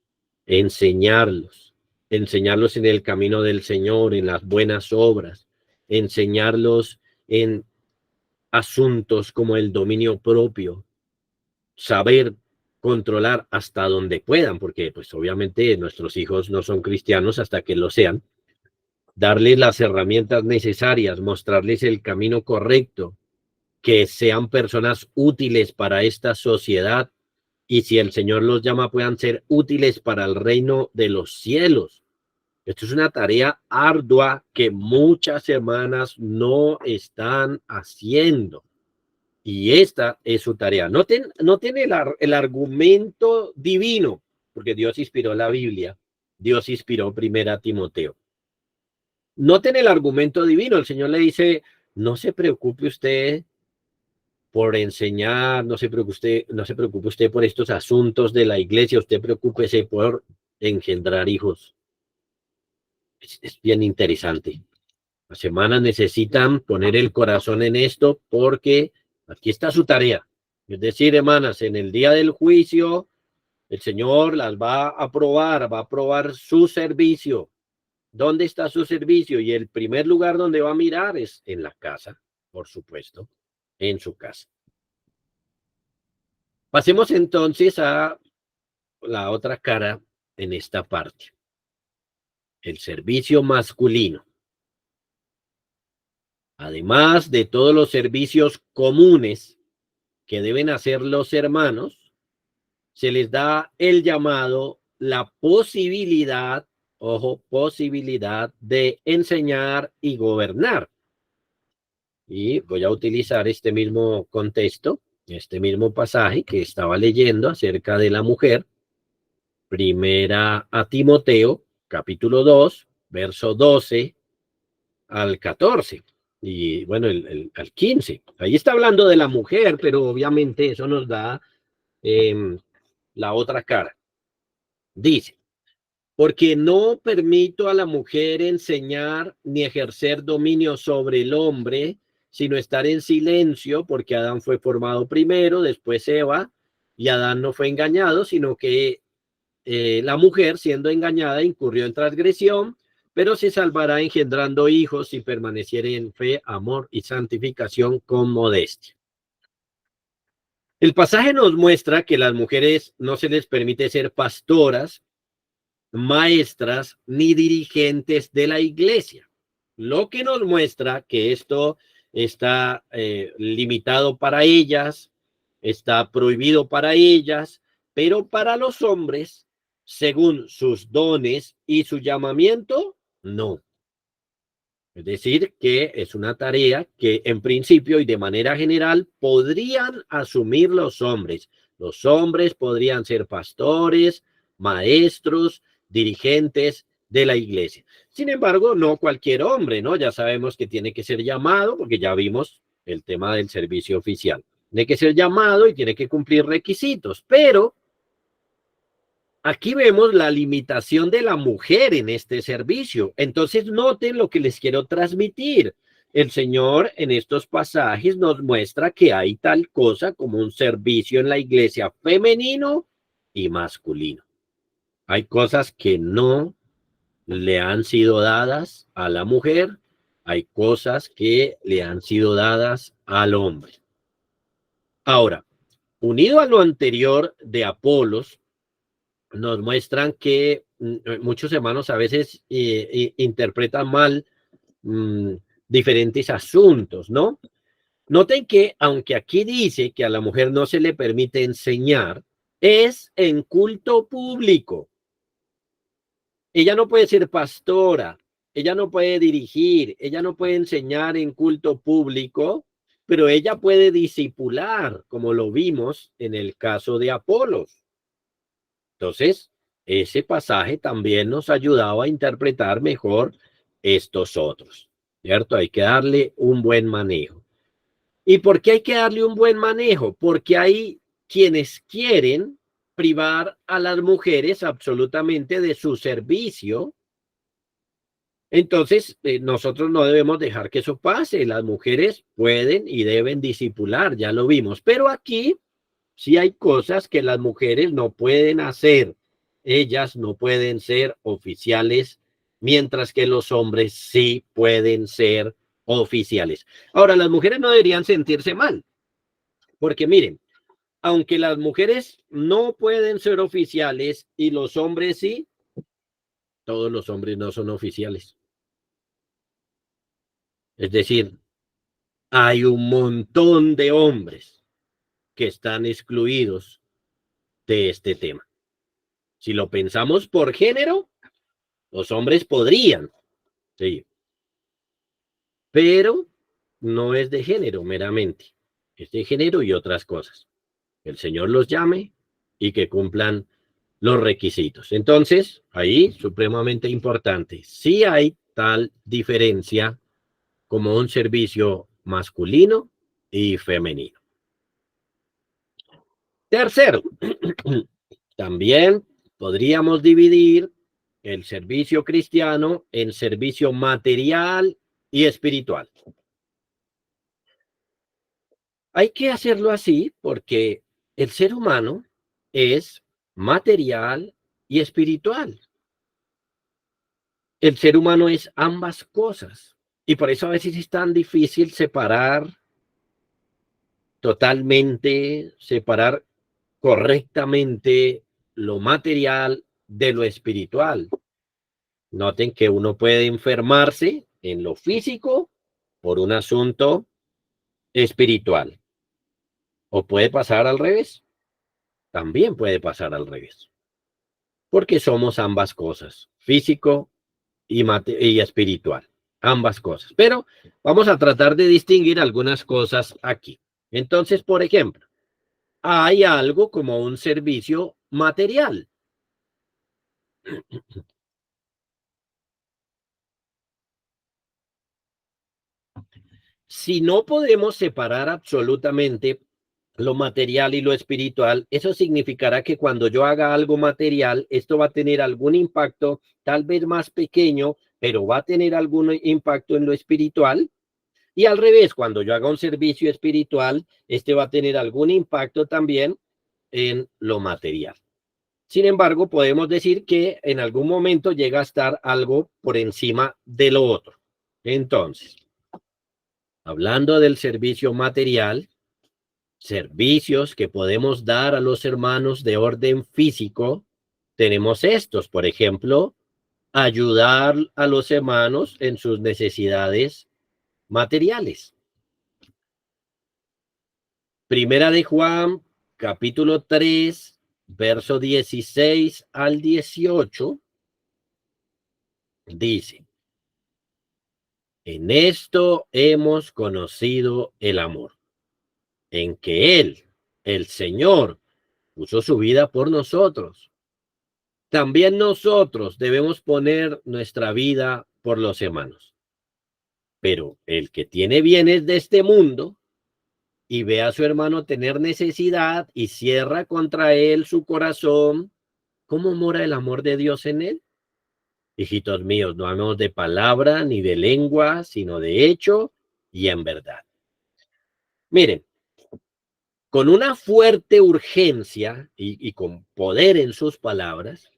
enseñarlos en el camino del Señor, en las buenas obras, enseñarlos en asuntos como el dominio propio, saber controlar hasta donde puedan, porque pues obviamente nuestros hijos no son cristianos hasta que lo sean, darles las herramientas necesarias, mostrarles el camino correcto, que sean personas útiles para esta sociedad y si el Señor los llama puedan ser útiles para el reino de los cielos. Esto es una tarea ardua que muchas hermanas no están haciendo. Y esta es su tarea. Noten el argumento divino, porque Dios inspiró la Biblia. Dios inspiró 1 Timoteo. Noten el argumento divino. El Señor le dice, no se preocupe usted por enseñar, no se preocupe usted por estos asuntos de la iglesia, usted preocúpese por engendrar hijos. Es bien interesante. Las semanas necesitan poner el corazón en esto porque aquí está su tarea. Es decir, hermanas, en el día del juicio, el Señor las va a probar su servicio. ¿Dónde está su servicio? Y el primer lugar donde va a mirar es en la casa, por supuesto, en su casa. Pasemos entonces a la otra cara en esta parte, el servicio masculino. Además de todos los servicios comunes que deben hacer los hermanos, se les da el llamado, la posibilidad, ojo, posibilidad de enseñar y gobernar. Y voy a utilizar este mismo contexto, este mismo pasaje que estaba leyendo acerca de la mujer, primera a Timoteo, capítulo 2, verso 12 al 14 y bueno, al 15. Ahí está hablando de la mujer, pero obviamente eso nos da la otra cara. Dice, porque no permito a la mujer enseñar ni ejercer dominio sobre el hombre, sino estar en silencio, porque Adán fue formado primero, después Eva, y Adán no fue engañado, sino que la mujer, siendo engañada, incurrió en transgresión, pero se salvará engendrando hijos si permaneciere en fe, amor y santificación con modestia. El pasaje nos muestra que las mujeres no se les permite ser pastoras, maestras ni dirigentes de la iglesia, lo que nos muestra que esto está limitado para ellas, está prohibido para ellas, pero para los hombres, según sus dones y su llamamiento, no. Es decir, que es una tarea que en principio y de manera general podrían asumir los hombres. Los hombres podrían ser pastores, maestros, dirigentes de la iglesia. Sin embargo, no cualquier hombre, ¿no? Ya sabemos que tiene que ser llamado, porque ya vimos el tema del servicio oficial. Tiene que ser llamado y tiene que cumplir requisitos, pero aquí vemos la limitación de la mujer en este servicio. Entonces, noten lo que les quiero transmitir. El Señor en estos pasajes nos muestra que hay tal cosa como un servicio en la iglesia femenino y masculino. Hay cosas que no le han sido dadas a la mujer, hay cosas que le han sido dadas al hombre. Ahora, unido a lo anterior de Apolos, nos muestran que muchos hermanos a veces interpretan mal mmm, diferentes asuntos, ¿no? Noten que aunque aquí dice que a la mujer no se le permite enseñar, es en culto público. Ella no puede ser pastora, ella no puede dirigir, ella no puede enseñar en culto público, pero ella puede discipular, como lo vimos en el caso de Apolos. Entonces, ese pasaje también nos ayudaba a interpretar mejor estos otros, ¿cierto? Hay que darle un buen manejo. ¿Y por qué hay que darle un buen manejo? Porque hay quienes quieren privar a las mujeres absolutamente de su servicio. Entonces, nosotros no debemos dejar que eso pase. Las mujeres pueden y deben discipular, ya lo vimos. Pero aquí sí hay cosas que las mujeres no pueden hacer. Ellas no pueden ser oficiales, mientras que los hombres sí pueden ser oficiales. Ahora, las mujeres no deberían sentirse mal, porque miren, aunque las mujeres no pueden ser oficiales y los hombres sí, todos los hombres no son oficiales. Es decir, hay un montón de hombres que están excluidos de este tema. Si lo pensamos por género, los hombres podrían, sí, pero no es de género meramente, es de género y otras cosas. El Señor los llame y que cumplan los requisitos. Entonces, ahí, supremamente importante, sí hay tal diferencia como un servicio masculino y femenino. Tercero, también podríamos dividir el servicio cristiano en servicio material y espiritual. Hay que hacerlo así porque el ser humano es material y espiritual. El ser humano es ambas cosas. Y por eso a veces es tan difícil separar correctamente lo material de lo espiritual. Noten que uno puede enfermarse en lo físico por un asunto espiritual. O puede pasar al revés. También puede pasar al revés. Porque somos ambas cosas, físico y espiritual. Ambas cosas. Pero vamos a tratar de distinguir algunas cosas aquí. Entonces, por ejemplo, hay algo como un servicio material. Si no podemos separar absolutamente lo material y lo espiritual, eso significará que cuando yo haga algo material, esto va a tener algún impacto, tal vez más pequeño, pero va a tener algún impacto en lo espiritual. Y al revés, cuando yo haga un servicio espiritual, este va a tener algún impacto también en lo material. Sin embargo, podemos decir que en algún momento llega a estar algo por encima de lo otro. Entonces, hablando del servicio material, servicios que podemos dar a los hermanos de orden físico, tenemos estos, por ejemplo, ayudar a los hermanos en sus necesidades materiales. Primera de Juan, capítulo 3, verso 16 al 18, dice: en esto hemos conocido el amor, en que Él, el Señor, puso su vida por nosotros. También nosotros debemos poner nuestra vida por los hermanos. Pero el que tiene bienes de este mundo y ve a su hermano tener necesidad y cierra contra él su corazón, ¿cómo mora el amor de Dios en él? Hijitos míos, no hablamos de palabra ni de lengua, sino de hecho y en verdad. Miren, con una fuerte urgencia y con poder en sus palabras,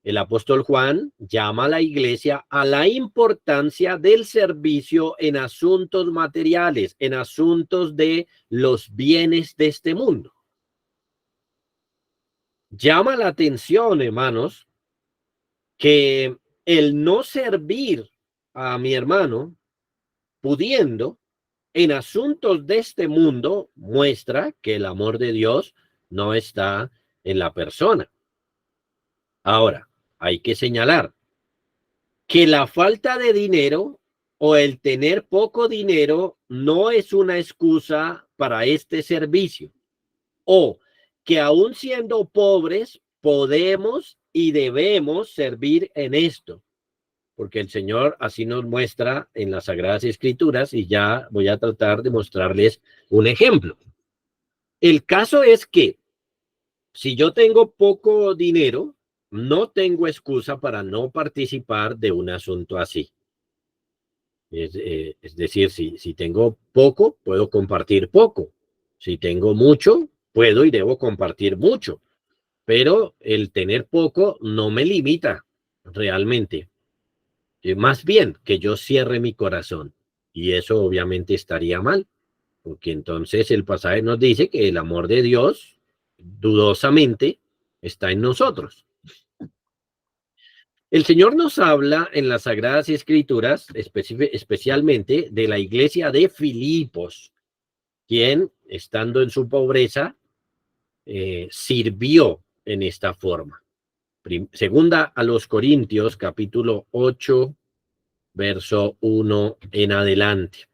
el apóstol Juan llama a la iglesia a la importancia del servicio en asuntos materiales, en asuntos de los bienes de este mundo. Llama la atención, hermanos, que el no servir a mi hermano pudiendo en asuntos de este mundo muestra que el amor de Dios no está en la persona. Ahora, hay que señalar que la falta de dinero o el tener poco dinero no es una excusa para este servicio, o que aún siendo pobres podemos y debemos servir en esto, porque el Señor así nos muestra en las Sagradas Escrituras y ya voy a tratar de mostrarles un ejemplo. El caso es que si yo tengo poco dinero, no tengo excusa para no participar de un asunto así. Es decir, si tengo poco, puedo compartir poco. Si tengo mucho, puedo y debo compartir mucho. Pero el tener poco no me limita realmente. Más bien que yo cierre mi corazón. Y eso obviamente estaría mal, porque entonces el pasaje nos dice que el amor de Dios, dudosamente, está en nosotros. El Señor nos habla en las Sagradas Escrituras, especialmente de la iglesia de Filipos, quien, estando en su pobreza, sirvió en esta forma. Segunda a los Corintios, capítulo 8, verso 1 en adelante.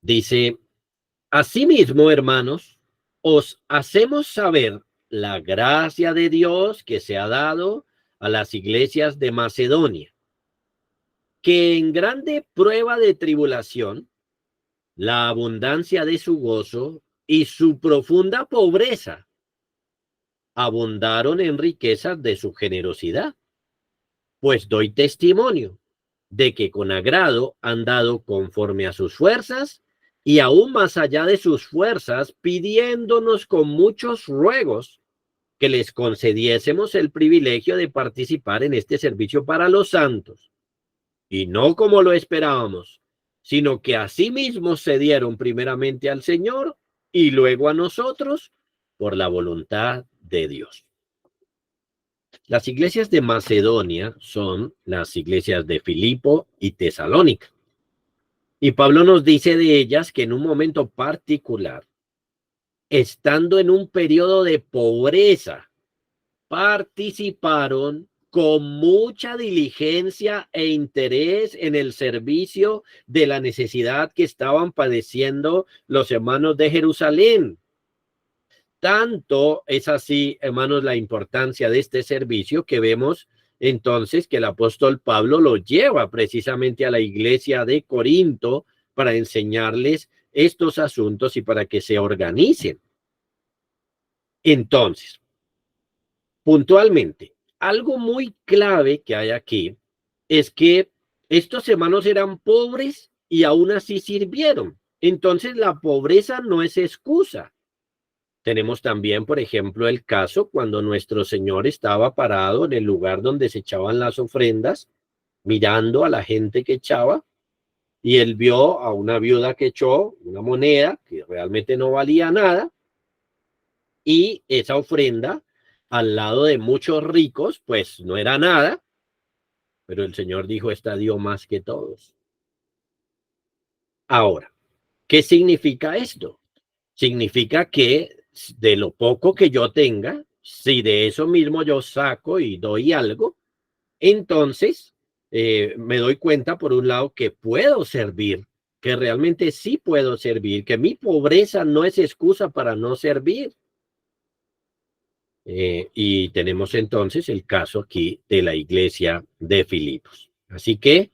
Dice: asimismo, hermanos, os hacemos saber la gracia de Dios que se ha dado a las iglesias de Macedonia, que en grande prueba de tribulación, la abundancia de su gozo y su profunda pobreza abundaron en riquezas de su generosidad. Pues doy testimonio de que con agrado han dado conforme a sus fuerzas y aún más allá de sus fuerzas, pidiéndonos con muchos ruegos que les concediésemos el privilegio de participar en este servicio para los santos. Y no como lo esperábamos, sino que asimismo se dieron primeramente al Señor y luego a nosotros por la voluntad de Dios. Las iglesias de Macedonia son las iglesias de Filipo y Tesalónica. Y Pablo nos dice de ellas que en un momento particular, estando en un periodo de pobreza, participaron con mucha diligencia e interés en el servicio de la necesidad que estaban padeciendo los hermanos de Jerusalén. Tanto es así, hermanos, la importancia de este servicio que vemos entonces que el apóstol Pablo lo lleva precisamente a la iglesia de Corinto para enseñarles estos asuntos y para que se organicen. Entonces, puntualmente, algo muy clave que hay aquí es que estos hermanos eran pobres y aún así sirvieron. Entonces, la pobreza no es excusa. Tenemos también, por ejemplo, el caso cuando nuestro Señor estaba parado en el lugar donde se echaban las ofrendas, mirando a la gente que echaba, y él vio a una viuda que echó una moneda que realmente no valía nada, y esa ofrenda al lado de muchos ricos, pues no era nada, pero el Señor dijo, esta dio más que todos. Ahora, ¿qué significa esto? Significa que de lo poco que yo tenga, si de eso mismo yo saco y doy algo, entonces me doy cuenta, por un lado, que puedo servir, que realmente sí puedo servir, que mi pobreza no es excusa para no servir. Y tenemos entonces el caso aquí de la iglesia de Filipos. Así que,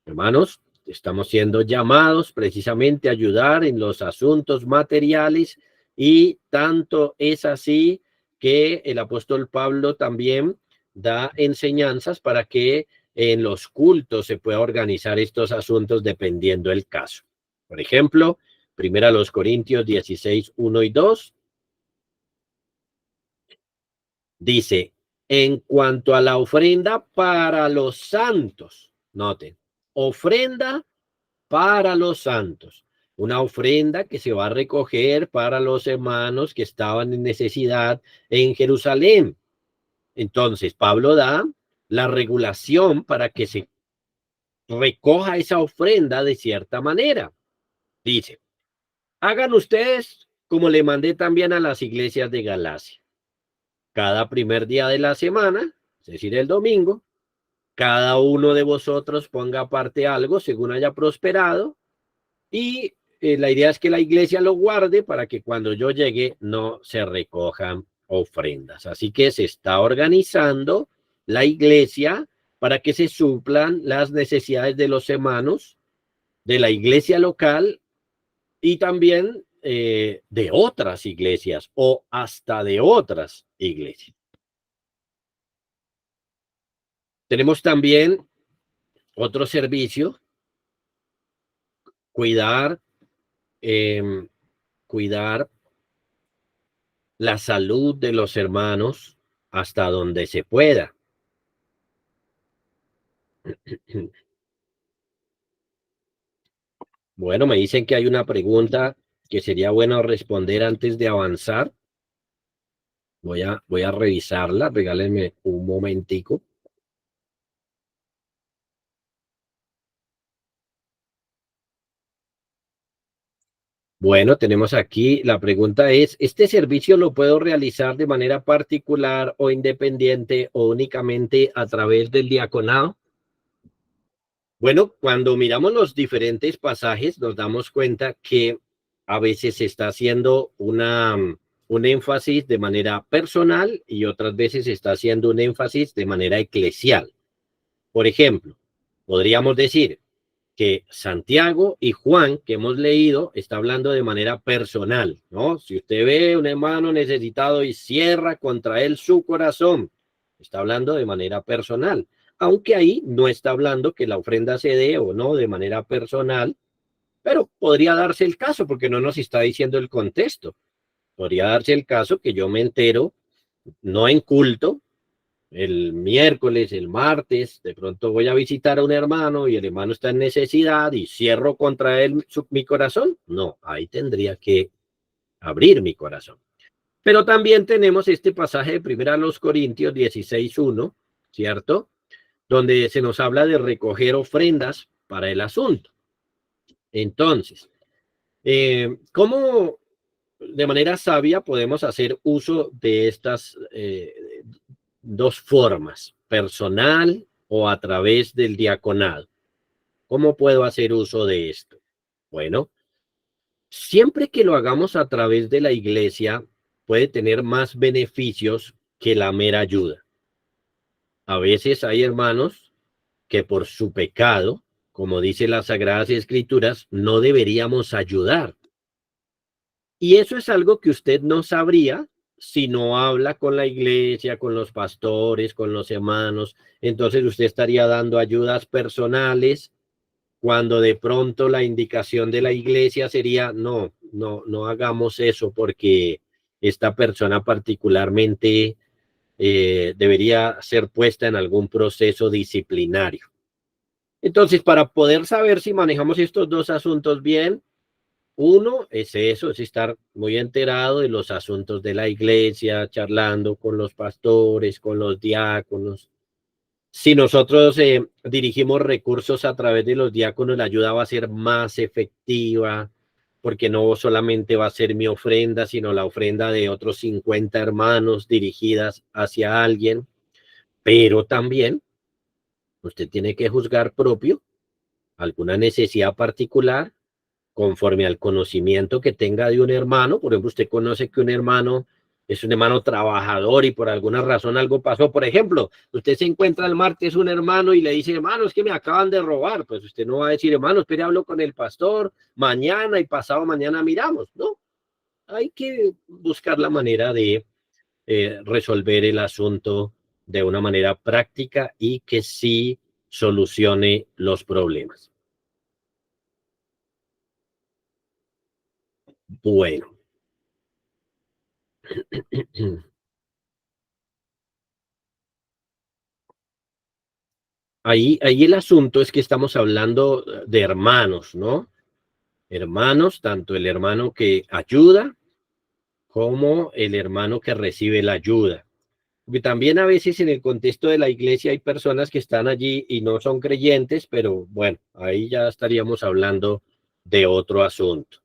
hermanos, estamos siendo llamados precisamente a ayudar en los asuntos materiales y tanto es así que el apóstol Pablo también da enseñanzas para que en los cultos se pueda organizar estos asuntos dependiendo del caso. Por ejemplo, primera los Corintios 16, 1 y 2 dice, en cuanto a la ofrenda para los santos, noten, ofrenda para los santos, una ofrenda que se va a recoger para los hermanos que estaban en necesidad en Jerusalén. Entonces, Pablo da la regulación para que se recoja esa ofrenda de cierta manera. Dice, hagan ustedes como le mandé también a las iglesias de Galacia. Cada primer día de la semana, es decir, el domingo, cada uno de vosotros ponga aparte algo según haya prosperado y la idea es que la iglesia lo guarde para que cuando yo llegue no se recojan ofrendas. Así que se está organizando la iglesia para que se suplan las necesidades de los hermanos de la iglesia local y también de otras iglesias o hasta de otras iglesias. Tenemos también otro servicio, cuidar, eh, cuidar la salud de los hermanos hasta donde se pueda. Bueno, me dicen que hay una pregunta que sería bueno responder antes de avanzar. Voy a revisarla, regálenme un momentico. Bueno, tenemos aquí, la pregunta es, ¿este servicio lo puedo realizar de manera particular o independiente o únicamente a través del diaconado? Bueno, cuando miramos los diferentes pasajes, nos damos cuenta que a veces se está haciendo un énfasis de manera personal y otras veces se está haciendo un énfasis de manera eclesial. Por ejemplo, podríamos decir, que Santiago y Juan, que hemos leído, está hablando de manera personal, ¿no? Si usted ve a un hermano necesitado y cierra contra él su corazón, está hablando de manera personal, aunque ahí no está hablando que la ofrenda se dé o no de manera personal, pero podría darse el caso, porque no nos está diciendo el contexto. Podría darse el caso que yo me entero, no en culto, el miércoles, el martes, de pronto voy a visitar a un hermano y el hermano está en necesidad y cierro contra él mi corazón. No, ahí tendría que abrir mi corazón. Pero también tenemos este pasaje de 1 Corintios 16:1, ¿cierto? Donde se nos habla de recoger ofrendas para el asunto. Entonces, ¿cómo de manera sabia podemos hacer uso de estas dos formas, personal o a través del diaconado? ¿Cómo puedo hacer uso de esto? Bueno, siempre que lo hagamos a través de la iglesia, puede tener más beneficios que la mera ayuda. A veces hay hermanos que por su pecado, como dice las Sagradas Escrituras, no deberíamos ayudar. Y eso es algo que usted no sabría si no habla con la iglesia, con los pastores, con los hermanos. Entonces usted estaría dando ayudas personales cuando de pronto la indicación de la iglesia sería, no hagamos eso porque esta persona particularmente debería ser puesta en algún proceso disciplinario. Entonces, para poder saber si manejamos estos dos asuntos bien, uno es eso, es estar muy enterado de los asuntos de la iglesia, charlando con los pastores, con los diáconos. Si nosotros dirigimos recursos a través de los diáconos, la ayuda va a ser más efectiva, porque no solamente va a ser mi ofrenda, sino la ofrenda de otros 50 hermanos dirigidas hacia alguien. Pero también usted tiene que juzgar propio alguna necesidad particular conforme al conocimiento que tenga de un hermano. Por ejemplo, usted conoce que un hermano es un hermano trabajador y por alguna razón algo pasó. Por ejemplo, usted se encuentra el martes un hermano y le dice, hermano, es que me acaban de robar. Pues usted no va a decir, hermano, espere, hablo con el pastor, mañana y pasado mañana miramos. No, hay que buscar la manera de resolver el asunto de una manera práctica y que sí solucione los problemas. Bueno. Ahí el asunto es que estamos hablando de hermanos, ¿no? Hermanos, tanto el hermano que ayuda como el hermano que recibe la ayuda. Porque también a veces en el contexto de la iglesia hay personas que están allí y no son creyentes, pero bueno, ahí ya estaríamos hablando de otro asunto.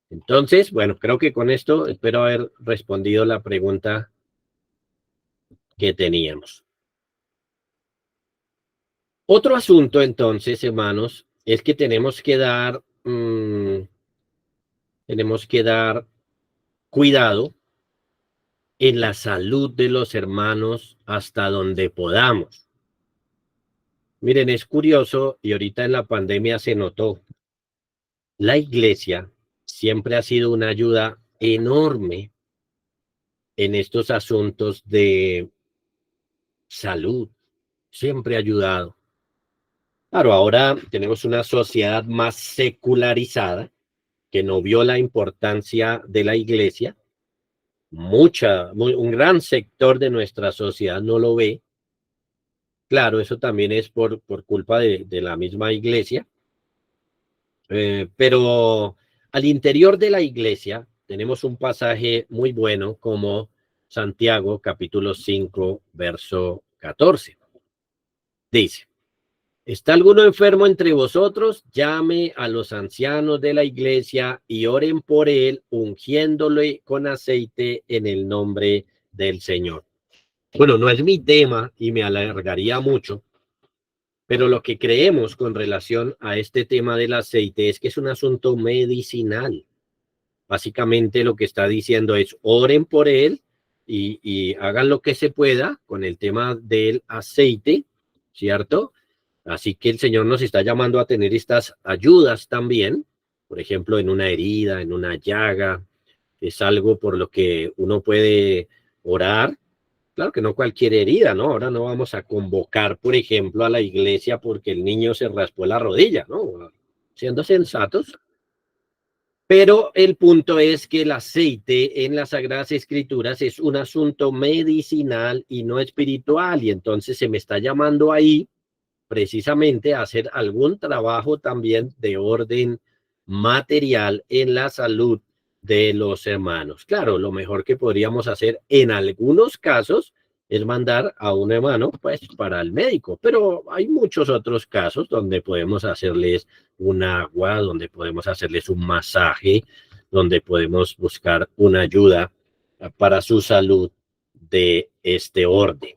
Entonces, bueno, creo que con esto espero haber respondido la pregunta que teníamos. Otro asunto entonces, hermanos, es que tenemos que dar cuidado en la salud de los hermanos hasta donde podamos. Miren, es curioso y ahorita en la pandemia se notó. La iglesia siempre ha sido una ayuda enorme en estos asuntos de salud. Siempre ha ayudado. Claro, ahora tenemos una sociedad más secularizada que no vio la importancia de la iglesia. Un gran sector de nuestra sociedad no lo ve. Claro, eso también es por culpa de la misma iglesia, pero al interior de la iglesia tenemos un pasaje muy bueno como Santiago capítulo 5, verso 14. Dice, ¿está alguno enfermo entre vosotros? Llame a los ancianos de la iglesia y oren por él, ungiéndole con aceite en el nombre del Señor. Bueno, no es mi tema y me alargaría mucho, pero lo que creemos con relación a este tema del aceite es que es un asunto medicinal. Básicamente lo que está diciendo es oren por él y hagan lo que se pueda con el tema del aceite, ¿cierto? Así que el Señor nos está llamando a tener estas ayudas también, por ejemplo, en una herida, en una llaga, es algo por lo que uno puede orar. Claro que no cualquier herida, ¿no? Ahora no vamos a convocar, por ejemplo, a la iglesia porque el niño se raspó la rodilla, ¿no? Siendo sensatos. Pero el punto es que el aceite en las Sagradas Escrituras es un asunto medicinal y no espiritual, y entonces se me está llamando ahí precisamente a hacer algún trabajo también de orden material en la salud de los hermanos. Claro, lo mejor que podríamos hacer en algunos casos es mandar a un hermano pues para el médico, pero hay muchos otros casos donde podemos hacerles un agua, donde podemos hacerles un masaje, donde podemos buscar una ayuda para su salud de este orden.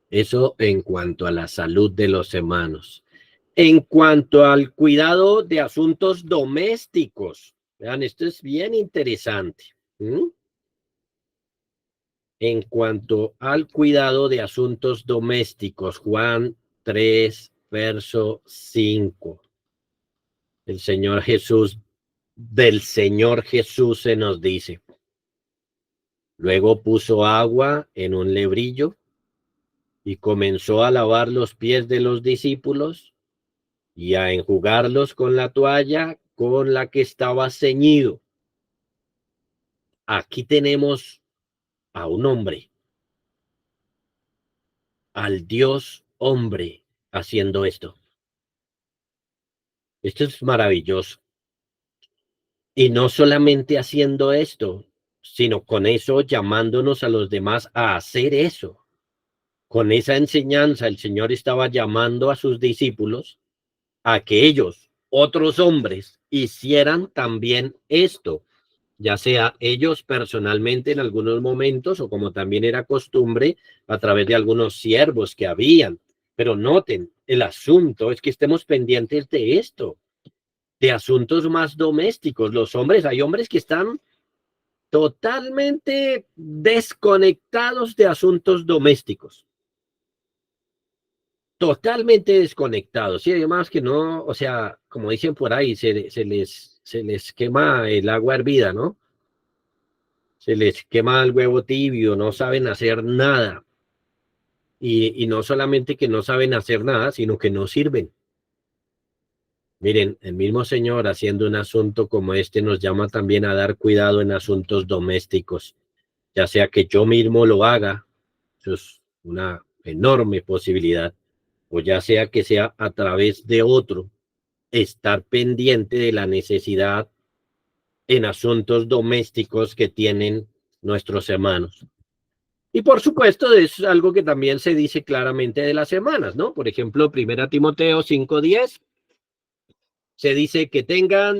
Eso en cuanto a la salud de los hermanos. En cuanto al cuidado de asuntos domésticos, vean, esto es bien interesante. ¿Mm? En cuanto al cuidado de asuntos domésticos, Juan 3, verso 5. El Señor Jesús, del Señor Jesús se nos dice, luego puso agua en un lebrillo y comenzó a lavar los pies de los discípulos y a enjugarlos con la toalla con la que estaba ceñido. Aquí tenemos a un hombre, al Dios hombre, haciendo esto. Esto es maravilloso. Y no solamente haciendo esto, sino con eso llamándonos a los demás a hacer eso. Con esa enseñanza, el Señor estaba llamando a sus discípulos a que ellos, otros hombres, hicieran también esto, ya sea ellos personalmente en algunos momentos o como también era costumbre a través de algunos siervos que habían. Pero noten, el asunto es que estemos pendientes de esto, de asuntos más domésticos. Los hombres, hay hombres que están totalmente desconectados de asuntos domésticos. Totalmente desconectados. Sí, además que no, o sea, como dicen por ahí, se les quema el agua hervida, ¿no? Se les quema el huevo tibio, no saben hacer nada. Y no solamente que no saben hacer nada, sino que no sirven. Miren, el mismo Señor haciendo un asunto como este nos llama también a dar cuidado en asuntos domésticos, ya sea que yo mismo lo haga, eso es una enorme posibilidad, o ya sea a través de otro, estar pendiente de la necesidad en asuntos domésticos que tienen nuestros hermanos. Y por supuesto, es algo que también se dice claramente de las hermanas, ¿no? Por ejemplo, 1 Timoteo 5:10 se dice que tenga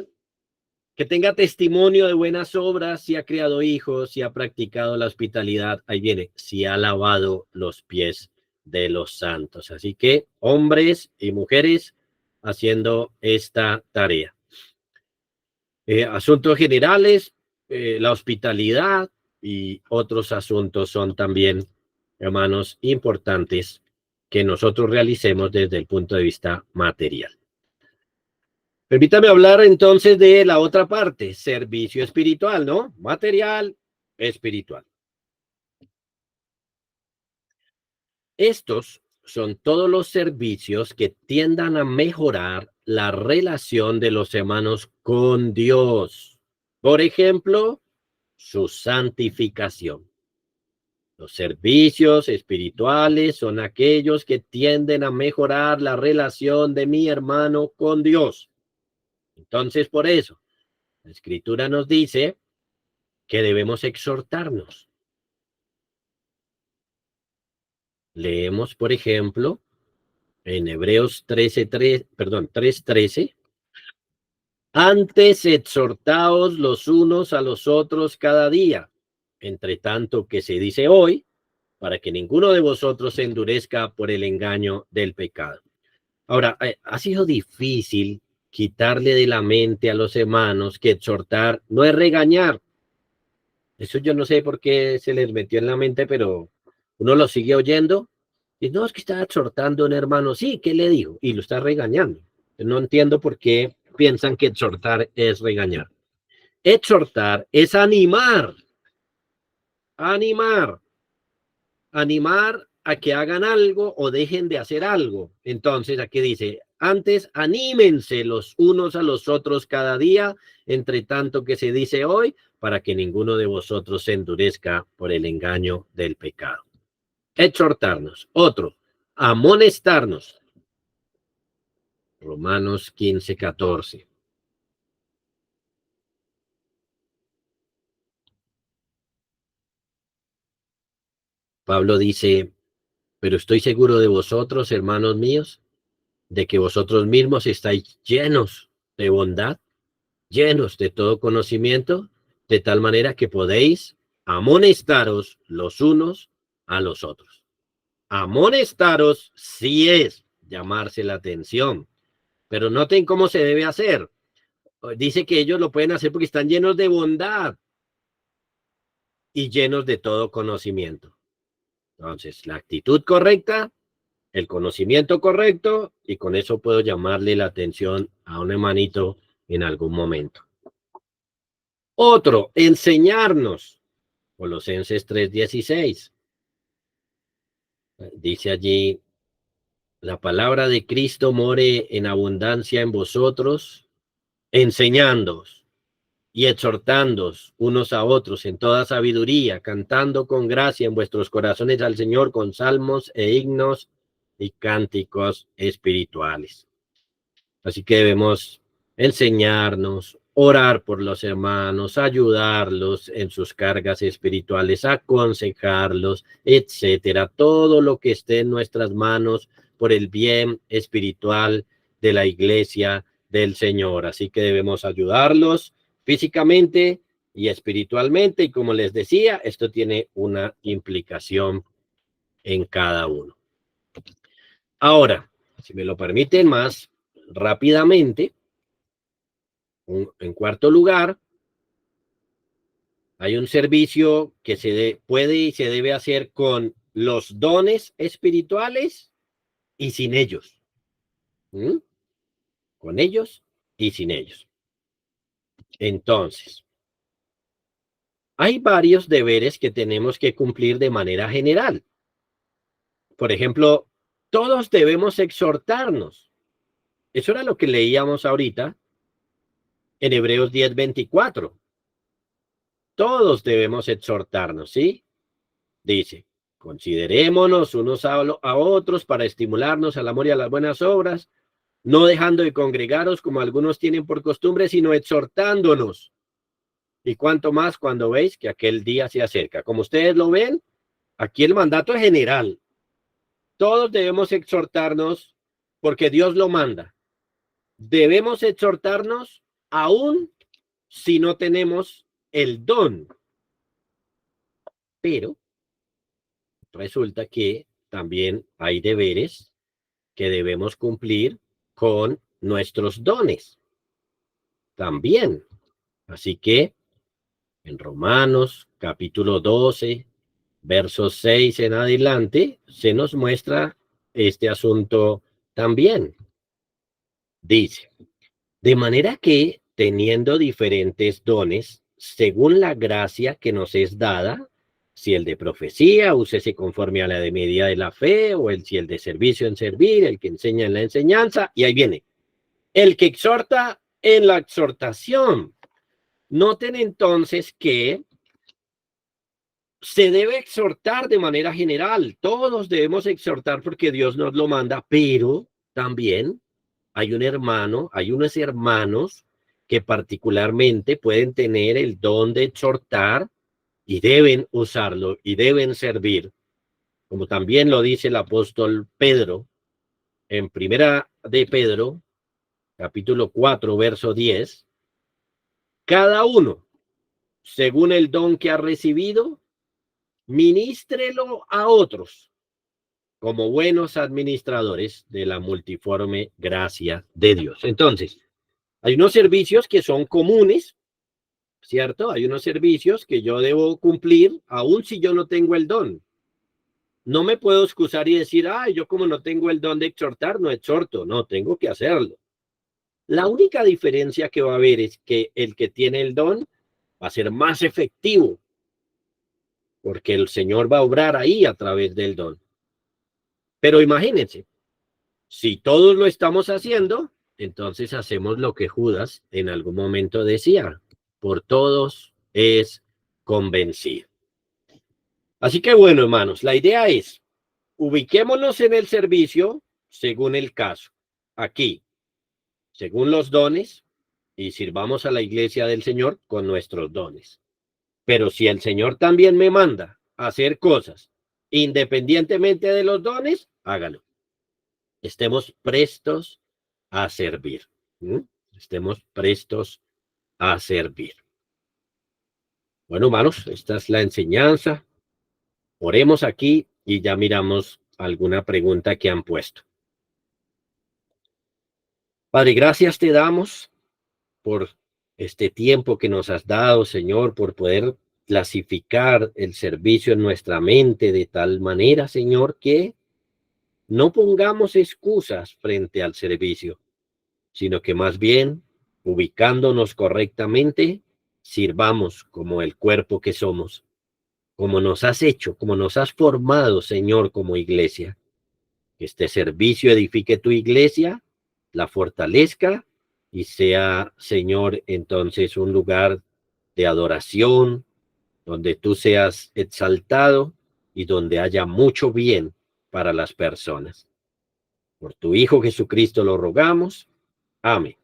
testimonio de buenas obras, si ha criado hijos, si ha practicado la hospitalidad, ahí viene, si ha lavado los pies de los santos. Así que hombres y mujeres haciendo esta tarea. Asuntos generales, la hospitalidad y otros asuntos son también, hermanos, importantes que nosotros realicemos desde el punto de vista material. Permítame hablar entonces de la otra parte, servicio espiritual, ¿no? Material, espiritual. Estos son todos los servicios que tiendan a mejorar la relación de los hermanos con Dios. Por ejemplo, su santificación. Los servicios espirituales son aquellos que tienden a mejorar la relación de mi hermano con Dios. Entonces, por eso, la Escritura nos dice que debemos exhortarnos. Leemos, por ejemplo, en Hebreos 3:13, antes exhortaos los unos a los otros cada día, entre tanto que se dice hoy, para que ninguno de vosotros se endurezca por el engaño del pecado. Ahora, ha sido difícil quitarle de la mente a los hermanos que exhortar no es regañar. Eso yo no sé por qué se les metió en la mente, pero uno lo sigue oyendo. Y no, es que está exhortando a un hermano. Sí, ¿qué le dijo? Y lo está regañando. No entiendo por qué piensan que exhortar es regañar. Exhortar es animar, animar, animar a que hagan algo o dejen de hacer algo. Entonces, aquí dice, antes anímense los unos a los otros cada día, entre tanto que se dice hoy, para que ninguno de vosotros se endurezca por el engaño del pecado. Exhortarnos. Otro, amonestarnos. Romanos 15:14. Pablo dice, pero estoy seguro de vosotros, hermanos míos, de que vosotros mismos estáis llenos de bondad, llenos de todo conocimiento, de tal manera que podéis amonestaros los unos a los otros. Amonestaros sí es llamarse la atención, pero noten cómo se debe hacer. Dice que ellos lo pueden hacer porque están llenos de bondad y llenos de todo conocimiento. Entonces, la actitud correcta, el conocimiento correcto, y con eso puedo llamarle la atención a un hermanito en algún momento. Otro, enseñarnos. Colosenses 3:16. Dice allí, la palabra de Cristo more en abundancia en vosotros, enseñándoos y exhortándoos unos a otros en toda sabiduría, cantando con gracia en vuestros corazones al Señor con salmos e himnos y cánticos espirituales. Así que debemos enseñarnos, orar por los hermanos, ayudarlos en sus cargas espirituales, aconsejarlos, etcétera. Todo lo que esté en nuestras manos por el bien espiritual de la iglesia del Señor. Así que debemos ayudarlos físicamente y espiritualmente. Y como les decía, esto tiene una implicación en cada uno. Ahora, si me lo permiten más rápidamente, en cuarto lugar, hay un servicio que puede y se debe hacer con los dones espirituales y sin ellos. ¿Mm? Con ellos y sin ellos. Entonces, hay varios deberes que tenemos que cumplir de manera general. Por ejemplo, todos debemos exhortarnos. Eso era lo que leíamos ahorita en Hebreos 10:24. Todos debemos exhortarnos, ¿sí? Dice, considerémonos unos a otros para estimularnos al amor y a las buenas obras, no dejando de congregaros como algunos tienen por costumbre, sino exhortándonos. Y cuanto más cuando veis que aquel día se acerca. Como ustedes lo ven, aquí el mandato es general. Todos debemos exhortarnos porque Dios lo manda. Debemos exhortarnos aún si no tenemos el don. Pero resulta que también hay deberes que debemos cumplir con nuestros dones también. Así que en Romanos capítulo 12, versos 6 en adelante, se nos muestra este asunto también. Dice, de manera que teniendo diferentes dones, según la gracia que nos es dada, si el de profecía, úsese conforme a la de medida de la fe, o si el de servicio en servir, el que enseña en la enseñanza, y ahí viene, el que exhorta en la exhortación. Noten entonces que se debe exhortar de manera general. Todos debemos exhortar porque Dios nos lo manda, pero también hay hay unos hermanos que particularmente pueden tener el don de exhortar y deben usarlo y deben servir, como también lo dice el apóstol Pedro en Primera de Pedro, capítulo 4, verso 10. Cada uno, según el don que ha recibido, ministrelo a otros como buenos administradores de la multiforme gracia de Dios. Entonces, hay unos servicios que son comunes, ¿cierto? Hay unos servicios que yo debo cumplir, aun si yo no tengo el don. No me puedo excusar y decir, ay, yo como no tengo el don de exhortar, no exhorto. No, tengo que hacerlo. La única diferencia que va a haber es que el que tiene el don va a ser más efectivo, porque el Señor va a obrar ahí a través del don. Pero imagínense, si todos lo estamos haciendo, entonces hacemos lo que Judas en algún momento decía, por todos es convencido. Así que bueno, hermanos, la idea es, ubiquémonos en el servicio según el caso. Aquí, según los dones, y sirvamos a la iglesia del Señor con nuestros dones. Pero si el Señor también me manda a hacer cosas independientemente de los dones, hágalo. Estemos prestos a servir. ¿Mm? Estemos prestos a servir. Bueno, hermanos, esta es la enseñanza. Oremos aquí y ya miramos alguna pregunta que han puesto. Padre, gracias te damos por este tiempo que nos has dado, Señor, por poder clasificar el servicio en nuestra mente de tal manera, Señor, que no pongamos excusas frente al servicio, sino que más bien, ubicándonos correctamente, sirvamos como el cuerpo que somos, como nos has hecho, como nos has formado, Señor, como iglesia. Que este servicio edifique tu iglesia, la fortalezca y sea, Señor, entonces un lugar de adoración, donde tú seas exaltado y donde haya mucho bien para las personas. Por tu Hijo Jesucristo lo rogamos. Amén.